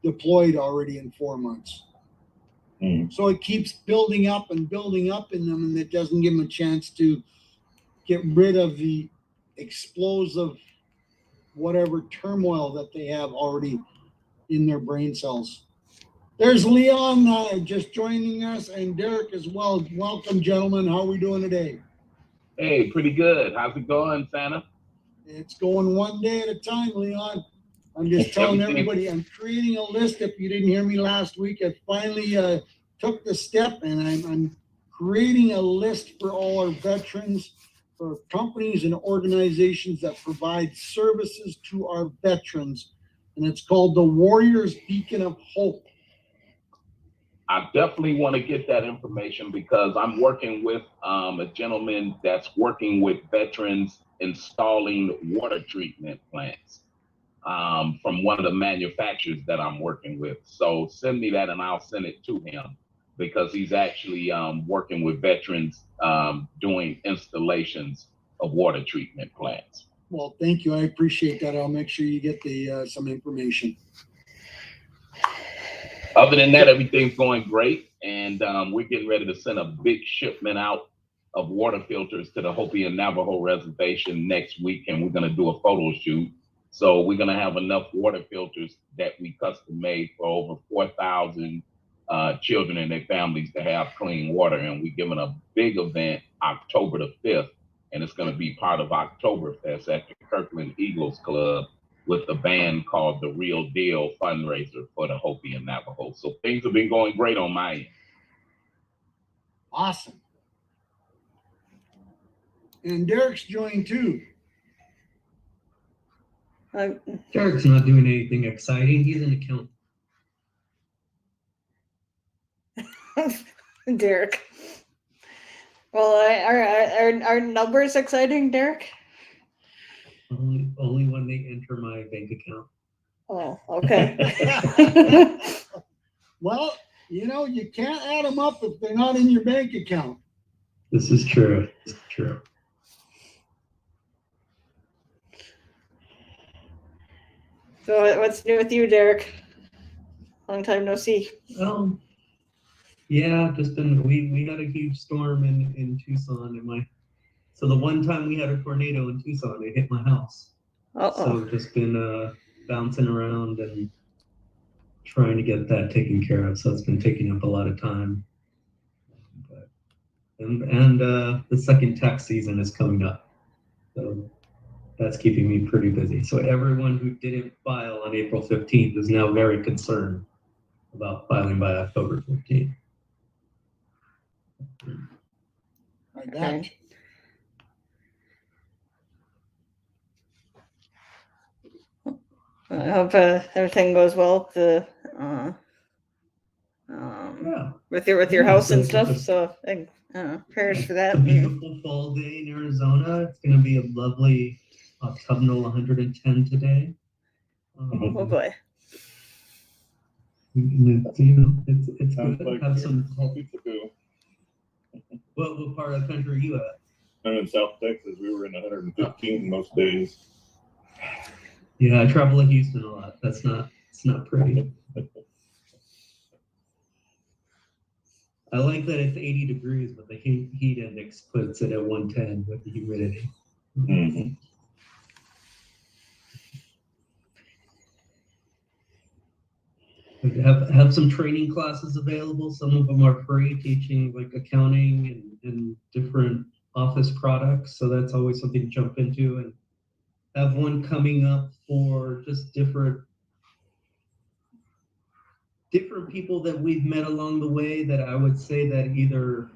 deployed already in 4 months. So it keeps building up in them, and it doesn't give them a chance to get rid of the explosive whatever turmoil that they have already in their brain cells. There's Leon just joining us, and Derek as well. Welcome, gentlemen. How are we doing today? Hey, pretty good. How's it going, Santa? It's going one day at a time, Leon. I'm just telling everybody, I'm creating a list. If you didn't hear me last week, I finally took the step, and I'm creating a list for all our veterans, for companies and organizations that provide services to our veterans. And it's called the Warriors Beacon of Hope. I definitely want to get that information because I'm working with a gentleman that's working with veterans installing water treatment plants from one of the manufacturers that I'm working with. So send me that and I'll send it to him because he's actually working with veterans doing installations of water treatment plants. Well, thank you. I appreciate that. I'll make sure you get the some information. Other than that, everything's going great. And we're getting ready to send a big shipment out of water filters to the Hopi and Navajo reservation next week. And we're going to do a photo shoot. So we're going to have enough water filters that we custom made for over 4,000 children and their families to have clean water. And we're giving a big event October the 5th. And it's going to be part of Oktoberfest at the Kirkland Eagles Club with a band called The Real Deal fundraiser for the Hopi and Navajo. So things have been going great on my end. Awesome. And Derek's joined too. Derek's not doing anything exciting. He's an accountant. Derek. Well, are numbers exciting, Derek? Only when they enter my bank account. Oh, okay. Well, you know, you can't add them up if they're not in your bank account. This is true. It's true. So what's new with you, Derek? Long time no see. Yeah, just been we had a huge storm in Tucson so the one time we had a tornado in Tucson, it hit my house. So just been bouncing around and trying to get that taken care of. So it's been taking up a lot of time. And the second tax season is coming up. So that's keeping me pretty busy. So everyone who didn't file on April 15th is now very concerned about filing by October 15th. Like that. I hope everything goes well with your house and stuff. So prayers for that. It's a beautiful fall day in Arizona. It's going to be a lovely autumnal 110 today. Oh boy. It's good. Like Have some. ago. What part of the country are you at? I'm in South Texas. We were in 115 most days. Yeah, I travel to Houston a lot. It's not pretty. I like that it's 80 degrees, but the heat index puts it at 110 with the humidity. Mm-hmm. Have some training classes available. Some of them are free, teaching like accounting and different office products. So that's always something to jump into. And have one coming up for just different people that we've met along the way that I would say that either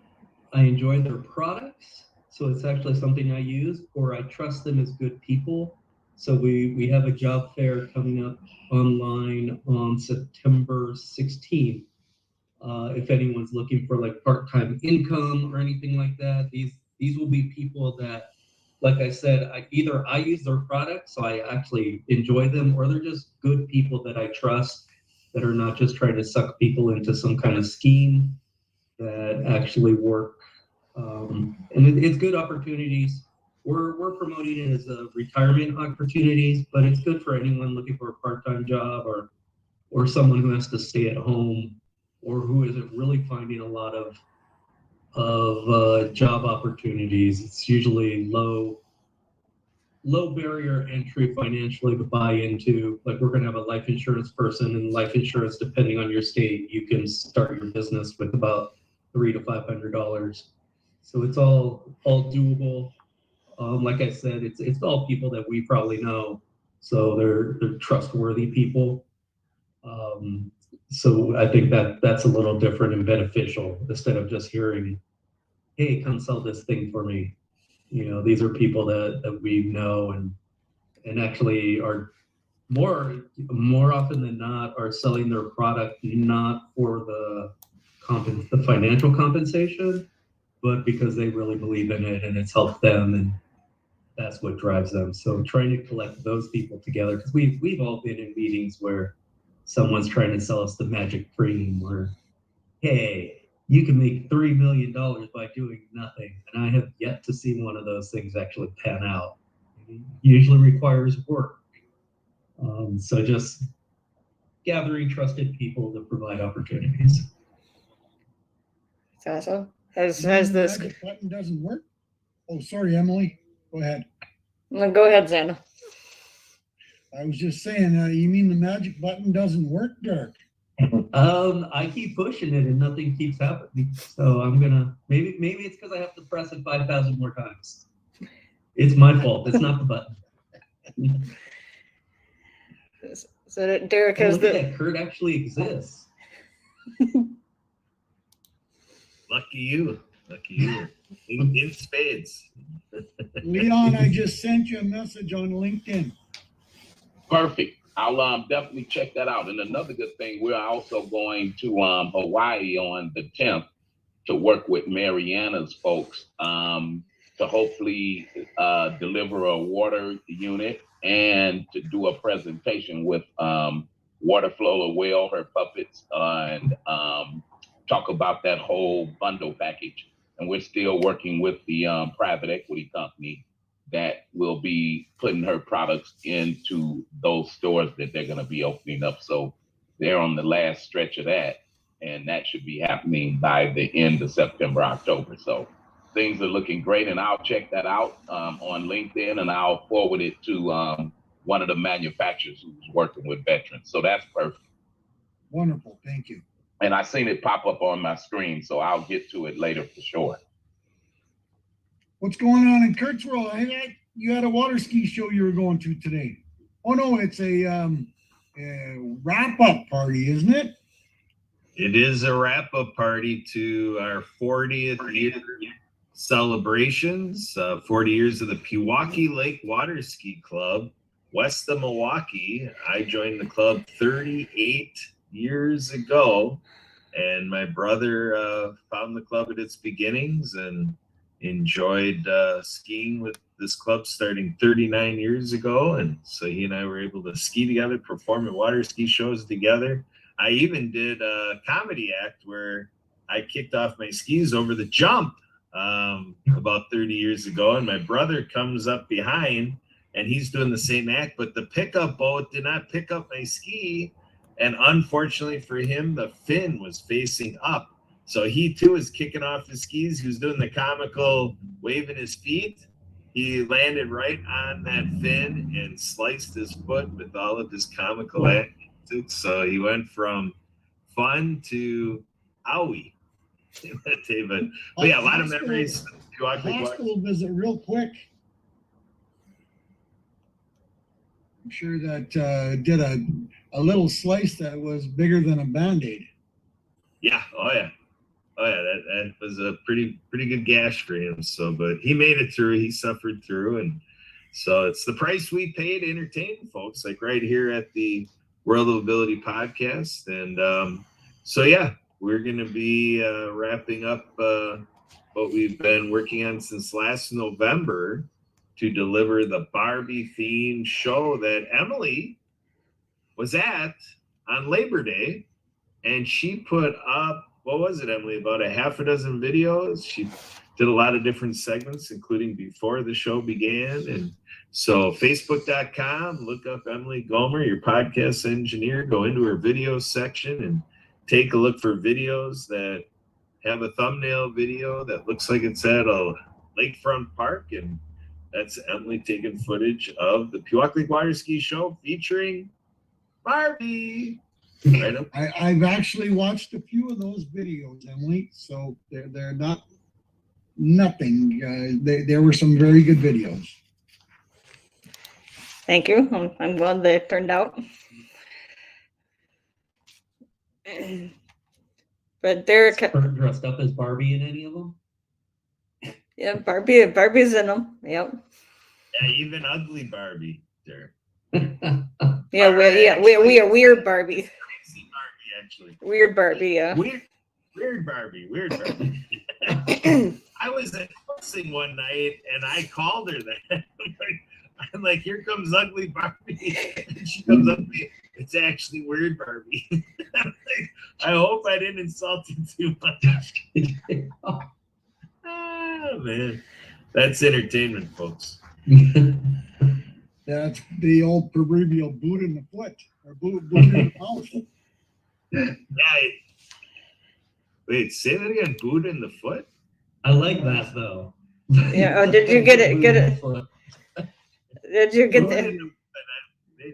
I enjoy their products, so it's actually something I use, or I trust them as good people. So we have a job fair coming up online on September 16th. If anyone's looking for like part-time income or anything like that, these will be people that, like I said, either I use their products, so I actually enjoy them, or they're just good people that I trust that are not just trying to suck people into some kind of scheme, that actually work. And it's good opportunities. We're promoting it as a retirement opportunities, but it's good for anyone looking for a part-time job or someone who has to stay at home or who isn't really finding a lot of job opportunities. It's usually low barrier entry financially to buy into. Like, we're going to have a life insurance person, and life insurance, depending on your state, you can start your business with about $300 to $500. So it's all doable. Like I said, it's all people that we probably know, so they're trustworthy people. So I think that's a little different and beneficial, instead of just hearing, "Hey, come sell this thing for me." These are people that we know and actually are more often than not are selling their product not for the financial compensation, but because they really believe in it and it's helped them, and that's what drives them. So trying to collect those people together, because we've all been in meetings where someone's trying to sell us the magic cream, where, hey, you can make $3 million by doing nothing. And I have yet to see one of those things actually pan out. It usually requires work. So just gathering trusted people to provide opportunities. That's awesome. Has this magic button doesn't work? Oh, sorry, Emily. Go ahead. No, go ahead, Xana. I was just saying, you mean the magic button doesn't work, Dirk? I keep pushing it and nothing keeps happening. So I'm gonna maybe it's because I have to press it 5,000 more times. It's my fault. It's not the button. So Derek has that Kurt actually exists. Lucky you. In spades. Leon, I just sent you a message on LinkedIn. Perfect. I'll definitely check that out. And another good thing, we're also going to Hawaii on the 10th to work with Mariana's folks to hopefully deliver a water unit and to do a presentation with Water Flow Well, her puppets, and talk about that whole bundle package. And we're still working with the private equity company that will be putting her products into those stores that they're going to be opening up. So they're on the last stretch of that, and that should be happening by the end of September, October. So things are looking great, and I'll check that out on LinkedIn, and I'll forward it to one of the manufacturers who's working with veterans. So that's perfect. Wonderful, thank you. And I seen it pop up on my screen, so I'll get to it later for sure. What's going on in Kurt's world? You had a water ski show you were going to today. Oh no, it's a wrap-up party, isn't it? It is a wrap-up party to our 40th year celebrations, 40 years of the Pewaukee Lake Water Ski Club. west of Milwaukee. I joined the club 38 years ago, and my brother found the club at its beginnings and enjoyed skiing with this club starting 39 years ago. And so he and I were able to ski together, perform at water ski shows together. I even did a comedy act where I kicked off my skis over the jump about 30 years ago, and my brother comes up behind and he's doing the same act, but the pickup boat did not pick up my ski, and unfortunately for him, the fin was facing up, so he too is kicking off his skis. He was doing the comical waving his feet. He landed right on that fin and sliced his foot with all of his comical antics. So he went from fun to owie. But yeah, a lot of memories. Hospital visit real quick. I'm sure that did a little slice that was bigger than a Band-Aid. Yeah, that was a pretty good gash for him. So, but he made it through. He suffered through, and so it's the price we pay to entertain folks, like right here at the World of Ability podcast. And so yeah, we're going to be wrapping up what we've been working on since last November to deliver the Barbie themed show that Emily was at on Labor Day. And she put up, what was it, Emily, about a half a dozen videos. She did a lot of different segments, including before the show began. And so facebook.com, look up Emily Gomer, your podcast engineer, go into her video section and take a look for videos that have a thumbnail video that looks like it's at a lakefront park. And that's Emily taking footage of the Pewauk Lake Water Ski Show featuring Barbie. Right. I've actually watched a few of those videos, Emily, so they're not nothing. There were some very good videos. Thank you. I'm glad they turned out. But Derek, Is Bert dressed up as Barbie in any of them? Yeah, Barbie's in them. Yep. Yeah, even ugly Barbie there. Yeah, we are weird Barbie. Crazy Barbie, actually. Weird Barbie, yeah. Weird Barbie. I was at Closing one night and I called her that. I'm like, here comes ugly Barbie. And she comes up to me. It's actually weird Barbie. I'm like, I hope I didn't insult you too much. Oh man, that's entertainment, folks. That's the old proverbial boot in the foot or boot in the mouth. Yeah. Wait, say that again. Boot in the foot? I like that though. Yeah. Oh, did you get it? Did you get the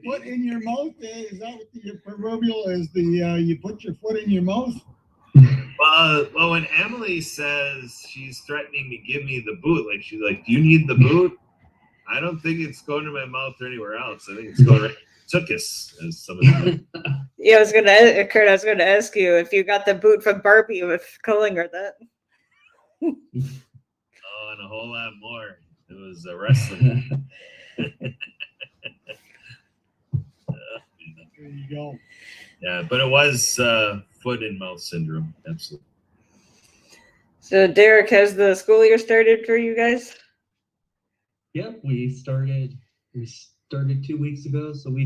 foot in your mouth? Is that what your proverbial is? The you put your foot in your mouth? Well, when Emily says she's threatening to give me the boot, like she's like, "Do you need the boot?" I don't think it's going to my mouth or anywhere else. I think it's going right tuchus, as some of them. Yeah, Kurt, I was gonna ask you if you got the boot from Barbie with calling her that. Oh, and a whole lot more. It was a wrestling. There you go. Yeah, but it was foot and mouth syndrome. Absolutely. So, Derek, has the school year started for you guys? Yep, we started 2 weeks ago. So we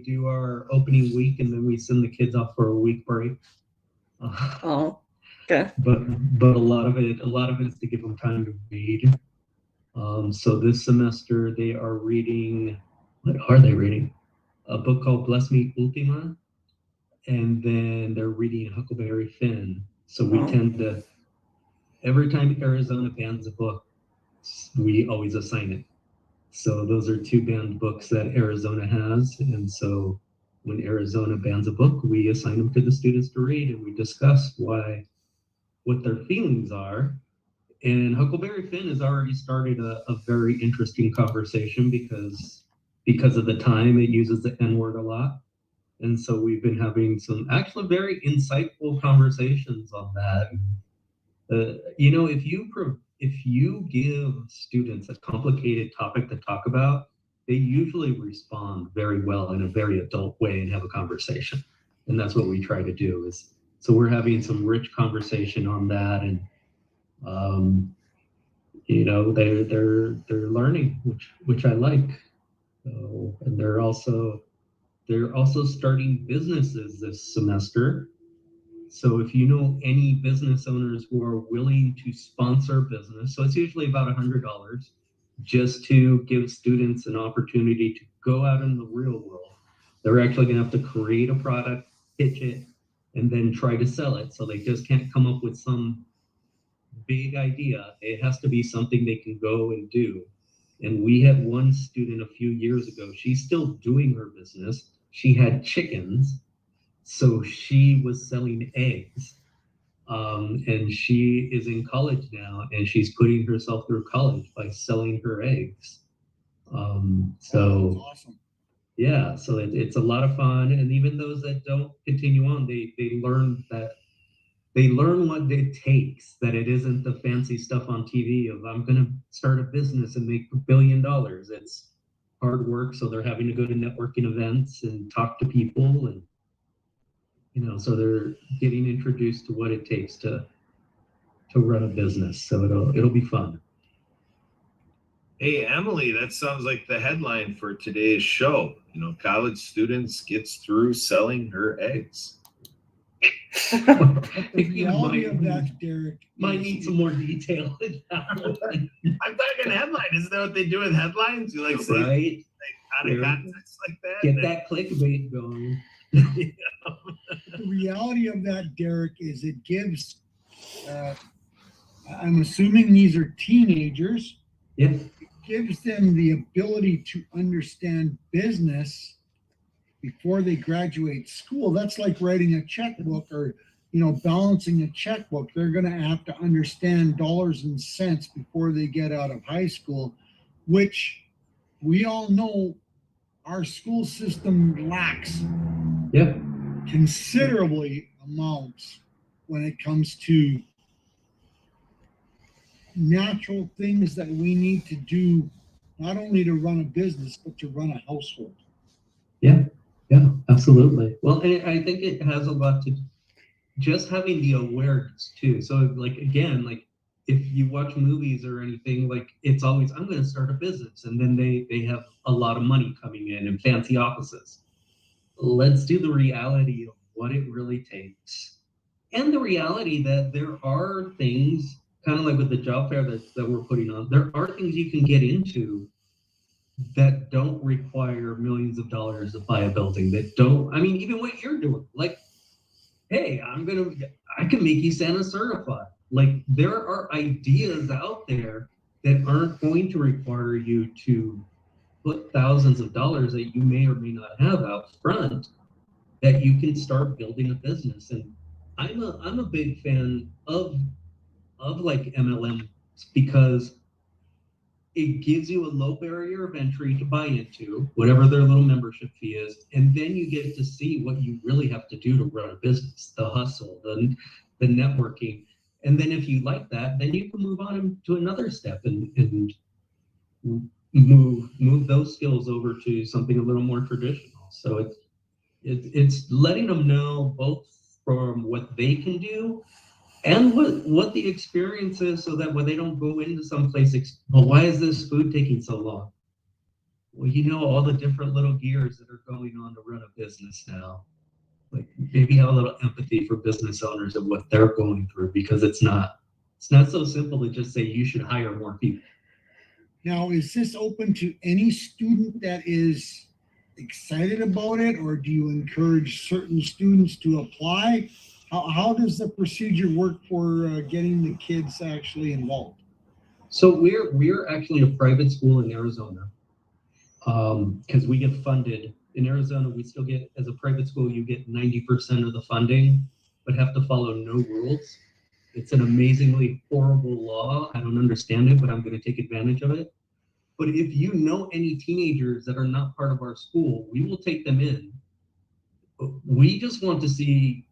do our opening week and then we send the kids off for a week break. Oh, okay. But a lot of it is to give them time to read. So this semester they are reading. What are they reading? A book called Bless Me Ultima, and then they're reading Huckleberry Finn. So we tend to, every time Arizona bans a book, we always assign it. So those are two banned books that Arizona has. And so when Arizona bans a book, we assign them to the students to read and we discuss what their feelings are. And Huckleberry Finn has already started a very interesting conversation because of the time it uses the N-word a lot. And so we've been having some actually very insightful conversations on that. If you give students a complicated topic to talk about, they usually respond very well in a very adult way and have a conversation. And that's what we try to do is, so we're having some rich conversation on that. And, you know, they're learning, which I like. So, and they're also starting businesses this semester. So if you know any business owners who are willing to sponsor business, so it's usually about $100, just to give students an opportunity to go out in the real world. They're actually going to have to create a product, pitch it, and then try to sell it. So they just can't come up with some big idea. It has to be something they can go and do. And we had one student a few years ago. She's still doing her business. She had chickens, so she was selling eggs. And she is in college now, and she's putting herself through college by selling her eggs. So awesome. Yeah, so it's a lot of fun. And even those that don't continue on, they learn what it takes, that it isn't the fancy stuff on TV of I'm going to start a business and make $1 billion. It's hard work. So they're having to go to networking events and talk to people, and, you know, so they're getting introduced to what it takes to run a business. So it'll be fun. Hey, Emily, that sounds like the headline for today's show. You know, college students gets through selling her eggs. The reality of that, Derek, might need some more detail. I'm talking headline. Isn't that what they do with headlines? You like say Right? like, out of context like that? Get that clickbait going. the reality of that, Derek, is it gives, I'm assuming these are teenagers. Yeah. It gives them the ability to understand business before they graduate school. That's like writing a checkbook or, you know, balancing a checkbook. They're going to have to understand dollars and cents before they get out of high school, which we all know our school system lacks considerably amounts when it comes to natural things that we need to do, not only to run a business, but to run a household. Yeah, absolutely. Well, and I think it has a lot to just having the awareness too. So like, again, like if you watch movies or anything, like it's always, I'm going to start a business, and then they have a lot of money coming in and fancy offices. Let's do the reality of what it really takes. And the reality that there are things, kind of like with the job fair that we're putting on, there are things you can get into that don't require millions of dollars to buy a building, that don't, I mean, even what you're doing, like, hey, I can make you Santa certified. Like, there are ideas out there that aren't going to require you to put thousands of dollars that you may or may not have out front, that you can start building a business. And I'm a big fan of like MLMs, because it gives you a low barrier of entry to buy into, whatever their little membership fee is. And then you get to see what you really have to do to run a business, the hustle, the networking. And then if you like that, then you can move on to another step and move those skills over to something a little more traditional. So it's letting them know both from what they can do and what the experience is, so that when they don't go into some place, well, why is this food taking so long? Well, you know, all the different little gears that are going on to run a business now. Like, maybe have a little empathy for business owners and what they're going through, because it's not so simple to just say you should hire more people. Now, is this open to any student that is excited about it, or do you encourage certain students to apply? How does the procedure work for getting the kids actually involved? So we're actually a private school in Arizona, because we get funded. In Arizona, we still get, as a private school, you get 90% of the funding, but have to follow no rules. It's an amazingly horrible law. I don't understand it, but I'm going to take advantage of it. But if you know any teenagers that are not part of our school, we will take them in. We just want to see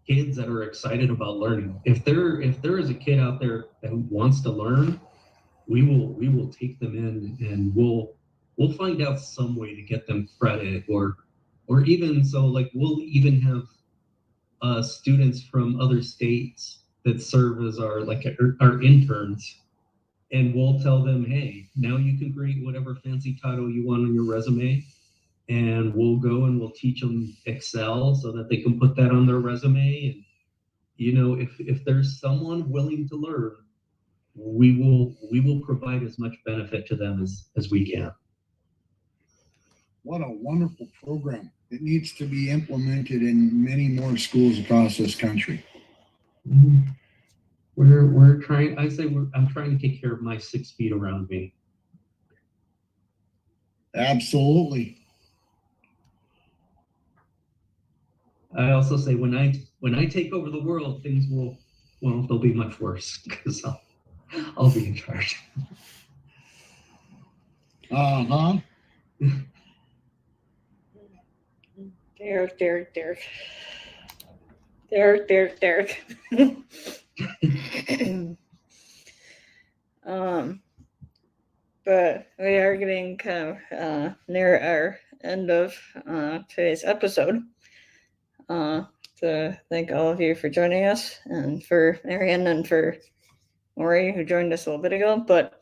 kids that are excited about learning. If there is a kid out there that wants to learn, we will take them in, and we'll we'll find out some way to get them credit, or even so, like we'll even have students from other states that serve as our interns, and we'll tell them, hey, now you can create whatever fancy title you want on your resume, and we'll go and we'll teach them Excel so that they can put that on their resume. And if there's someone willing to learn, we will provide as much benefit to them as we can. What a wonderful program. It needs to be implemented in many more schools across this country. We're trying. I'm trying to take care of my 6 feet around me. Absolutely. I also say when I take over the world, things they'll be much worse because I'll be in charge. Uh-huh. Derek. But we are getting kind of near our end of today's episode. To thank all of you for joining us, and for Marianne and for Morry, who joined us a little bit ago. But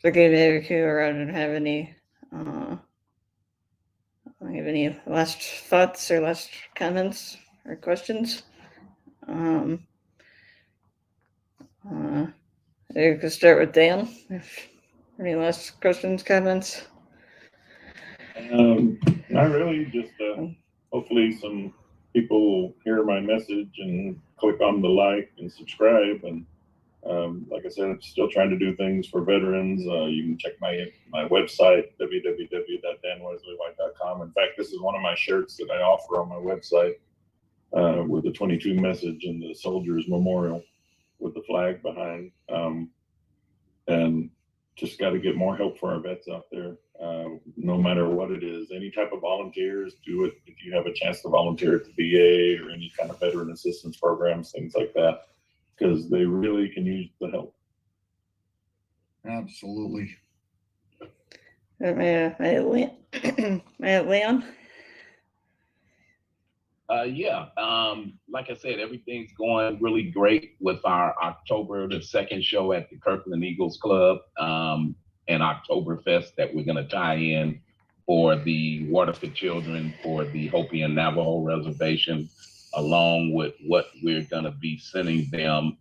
forgive me if you don't have any last thoughts or last comments or questions. You can start with Dan. Any last questions, comments? Not really, just hopefully some people hear my message and click on the like and subscribe. And like I said, I'm still trying to do things for veterans. You can check my website, www.danwesleyWhite.com. In fact, this is one of my shirts that I offer on my website with the 22 message and the Soldiers Memorial with the flag behind. And just got to get more help for our vets out there, no matter what it is. Any type of volunteers, do it if you have a chance to volunteer at the VA or any kind of veteran assistance programs, things like that, because they really can use the help. Absolutely. Leon? Like I said, everything's going really great with our October, the second show at the Kirkland Eagles Club, and Oktoberfest that we're going to tie in for the Water for Children for the Hopi and Navajo Reservation, along with what we're going to be sending them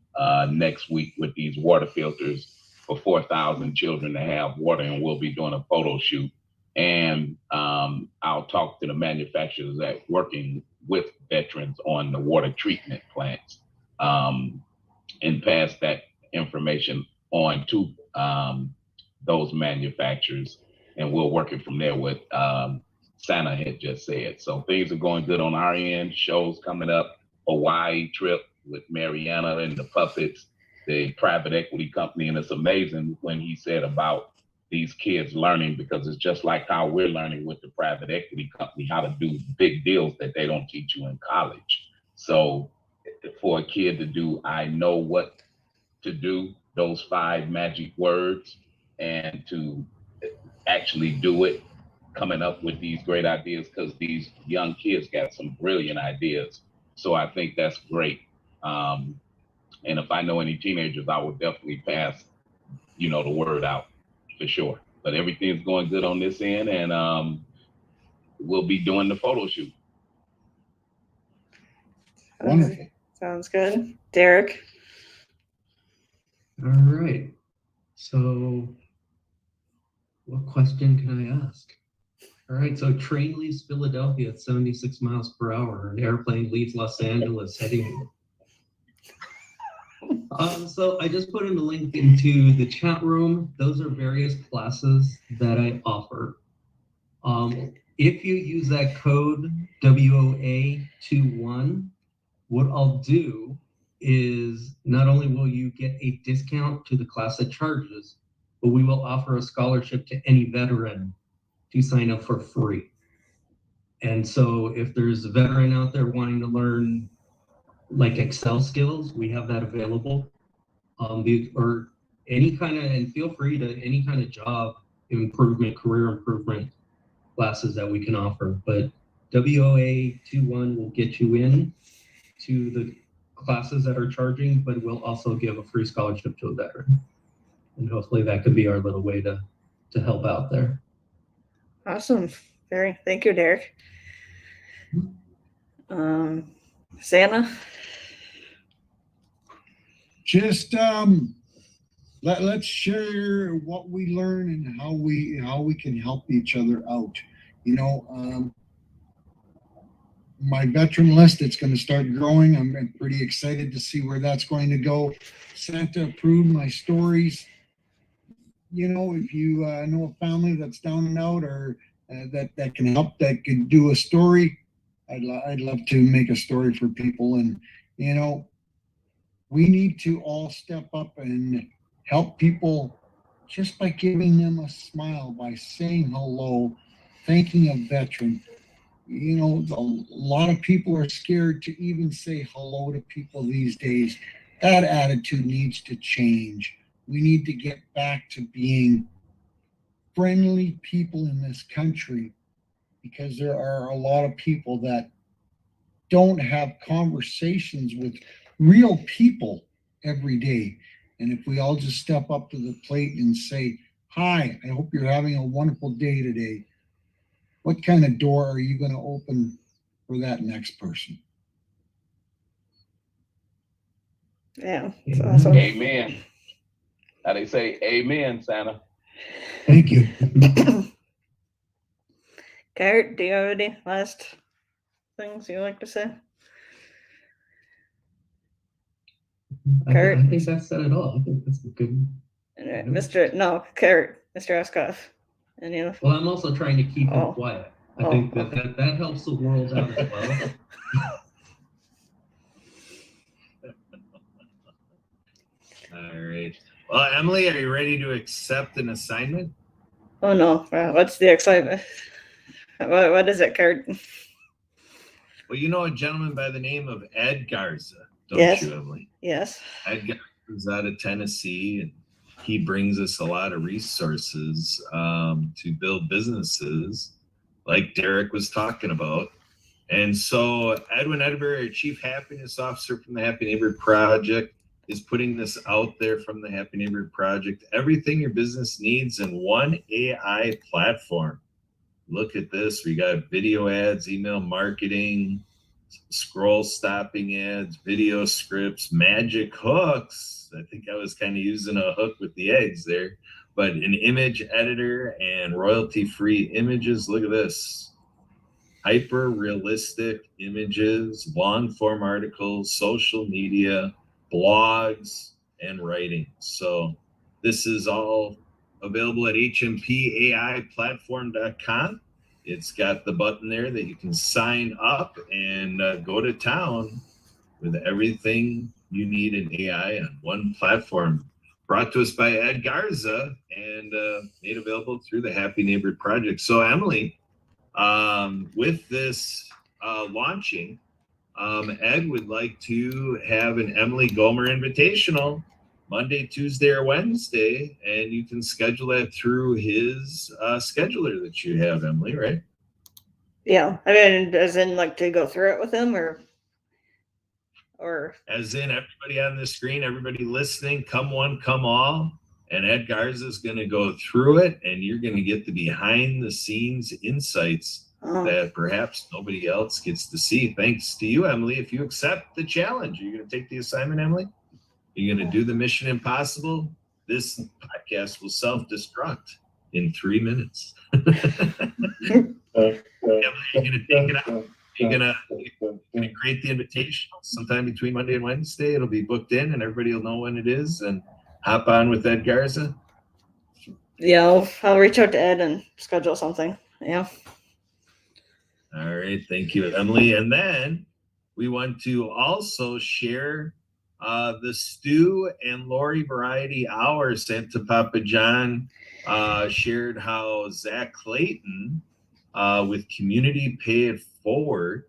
next week with these water filters for 4,000 children to have water, and we'll be doing a photo shoot. And I'll talk to the manufacturers that working with veterans on the water treatment plants, and pass that information on to those manufacturers. And we'll work it from there with Santa had just said. So things are going good on our end. Shows coming up, Hawaii trip with Mariana and the Puppets, the private equity company. And it's amazing when he said about these kids learning, because it's just like how we're learning with the private equity company, how to do big deals that they don't teach you in college. So for a kid to do, I know what to do, those 5 magic words, and to actually do it, coming up with these great ideas, because these young kids got some brilliant ideas. So I think that's great. And if I know any teenagers, I would definitely pass, the word out. For sure. But everything's going good on this end, and we'll be doing the photo shoot. Wonderful. Sounds good. Derek? All right. So what question can I ask? All right. So train leaves Philadelphia at 76 miles per hour. An airplane leaves Los Angeles heading. So I just put in a link into the chat room. Those are various classes that I offer. If you use that code WOA21, what I'll do is not only will you get a discount to the class it charges, but we will offer a scholarship to any veteran to sign up for free. And so if there's a veteran out there wanting to learn like Excel skills, we have that available. Or and feel free to any kind of job improvement, career improvement classes that we can offer. But WOA 21 will get you in to the classes that are charging, but we'll also give a free scholarship to a veteran. And hopefully that could be our little way to help out there. Awesome. Thank you, Derek. Santa? Just let's share what we learn and how we can help each other out. My veteran list, it's going to start growing. I'm pretty excited to see where that's going to go. Santa approved my stories. If you know a family that's down and out, or that can help, that could do a story, I'd love to make a story for people. And we need to all step up and help people just by giving them a smile, by saying hello, thanking a veteran. A lot of people are scared to even say hello to people these days. That attitude needs to change. We need to get back to being friendly people in this country, because there are a lot of people that don't have conversations with real people every day. And if we all just step up to the plate and say, "Hi, I hope you're having a wonderful day today," what kind of door are you going to open for that next person? Yeah, that's awesome. Amen. How they say amen, Santa. Thank you. Kurt, do you have any last things you'd like to say? I think that said it all. I think that's a good. Mr. Askoff. Well, I'm also trying to keep him quiet. I think that helps the world out as well. All right. Well, Emily, are you ready to accept an assignment? Oh no! What's the excitement? What is it, Kurt? Well, you know a gentleman by the name of Ed Garza, don't you, Emily? Yes. Ed Garza is out of Tennessee, and he brings us a lot of resources to build businesses, like Derek was talking about. And so Edwin Edberg, our Chief Happiness Officer from the Happy Neighbor Project, is putting this out there from the Happy Neighbor Project. Everything your business needs in one AI platform. Look at this. We got video ads, email marketing, scroll stopping ads, video scripts, magic hooks. I think I was kind of using a hook with the eggs there, but an image editor and royalty-free images. Look at this. Hyper realistic images, long form articles, social media, blogs, and writing. So this is all available at hmpaiplatform.com. It's got the button there that you can sign up and go to town with everything you need in AI on one platform. Brought to us by Ed Garza and made available through the Happy Neighbor Project. So Emily, with this launching, Ed would like to have an Emily Gomer Invitational Monday, Tuesday, or Wednesday, and you can schedule that through his scheduler that you have, Emily, right? Yeah, I mean, as in like to go through it with him, or as in everybody on the screen, everybody listening, come one, come all, and Ed Garza is going to go through it, and you're going to get the behind the scenes insights that perhaps nobody else gets to see. Thanks to you, Emily. If you accept the challenge, you're going to take the assignment, Emily. You're going to do the mission impossible. This podcast will self-destruct in 3 minutes. Emily, you're going to take it out. You're going to create the invitation sometime between Monday and Wednesday. It'll be booked in, and everybody will know when it is, and hop on with Ed Garza. Yeah, I'll reach out to Ed and schedule something. Yeah. All right. Thank you, Emily. And then we want to also share the Stu and Lori Variety Hour. Santa Papa John shared how Zach Clayton with Community Pay It Forward.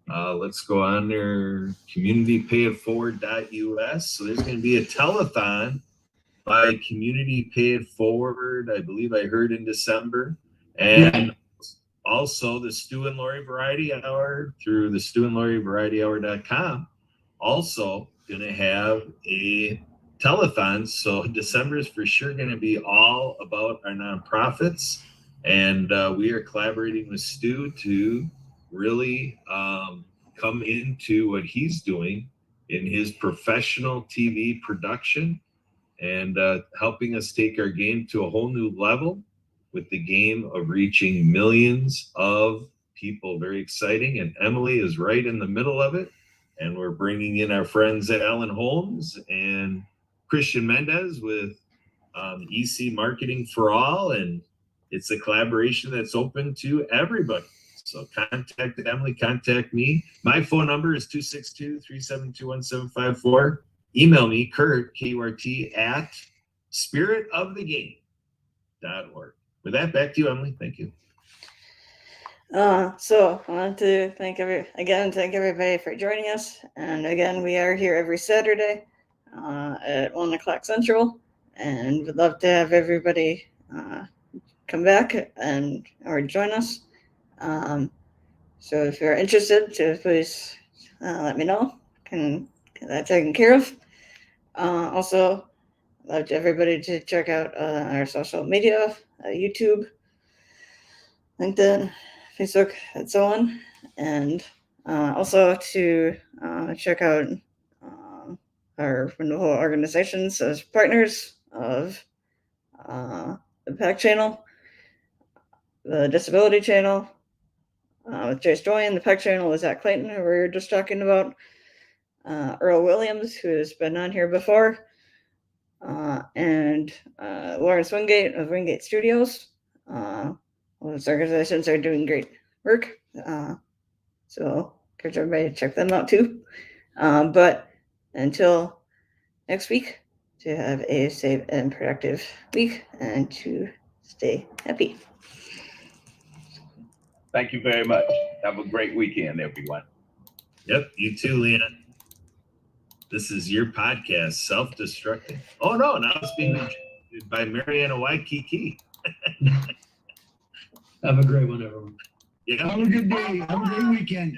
Let's go on there, communitypayitforward.us. So there's going to be a telethon by community pay it forward. I believe I heard in December. And also the Stu and Lori Variety Hour through the stewandlorivarietyhour.com. Also going to have a telethon. So December is for sure going to be all about our nonprofits. And we are collaborating with Stu to really come into what he's doing in his professional TV production and helping us take our game to a whole new level with the game of reaching millions of people. Very exciting. And Emily is right in the middle of it. And we're bringing in our friends at Alan Holmes and Christian Mendez with EC Marketing for All. And it's a collaboration that's open to everybody. So contact Emily, contact me. My phone number is 262-372-1754. Email me, Kurt, K-U-R-T, at spiritofthegame.org. With that, back to you, Emily. Thank you. So I want to thank everybody for joining us. And again, we are here every Saturday at 1 o'clock Central, and we'd love to have everybody come back or join us. So if you're interested, please let me know. Can get that taken care of. Also, I'd love to everybody to check out our social media, YouTube, LinkedIn, Facebook, and so on. And also to check out our wonderful organizations as partners of the PAC channel, the Disability channel, with Jace Joy, and the PAC channel is at Clayton, who we were just talking about. Earl Williams, who has been on here before, and Lawrence Wingate of Wingate Studios. Those organizations are doing great work. So encourage everybody to check them out too. But until next week, to have a safe and productive week and to stay happy. Thank you very much. Have a great weekend, everyone. Yep, you too, Lena. This is your podcast, Self-Destructing. Oh, no, now it's being interviewed by Mariana Waikiki. Have a great one, everyone. Yeah. Have a good day. Have a great weekend.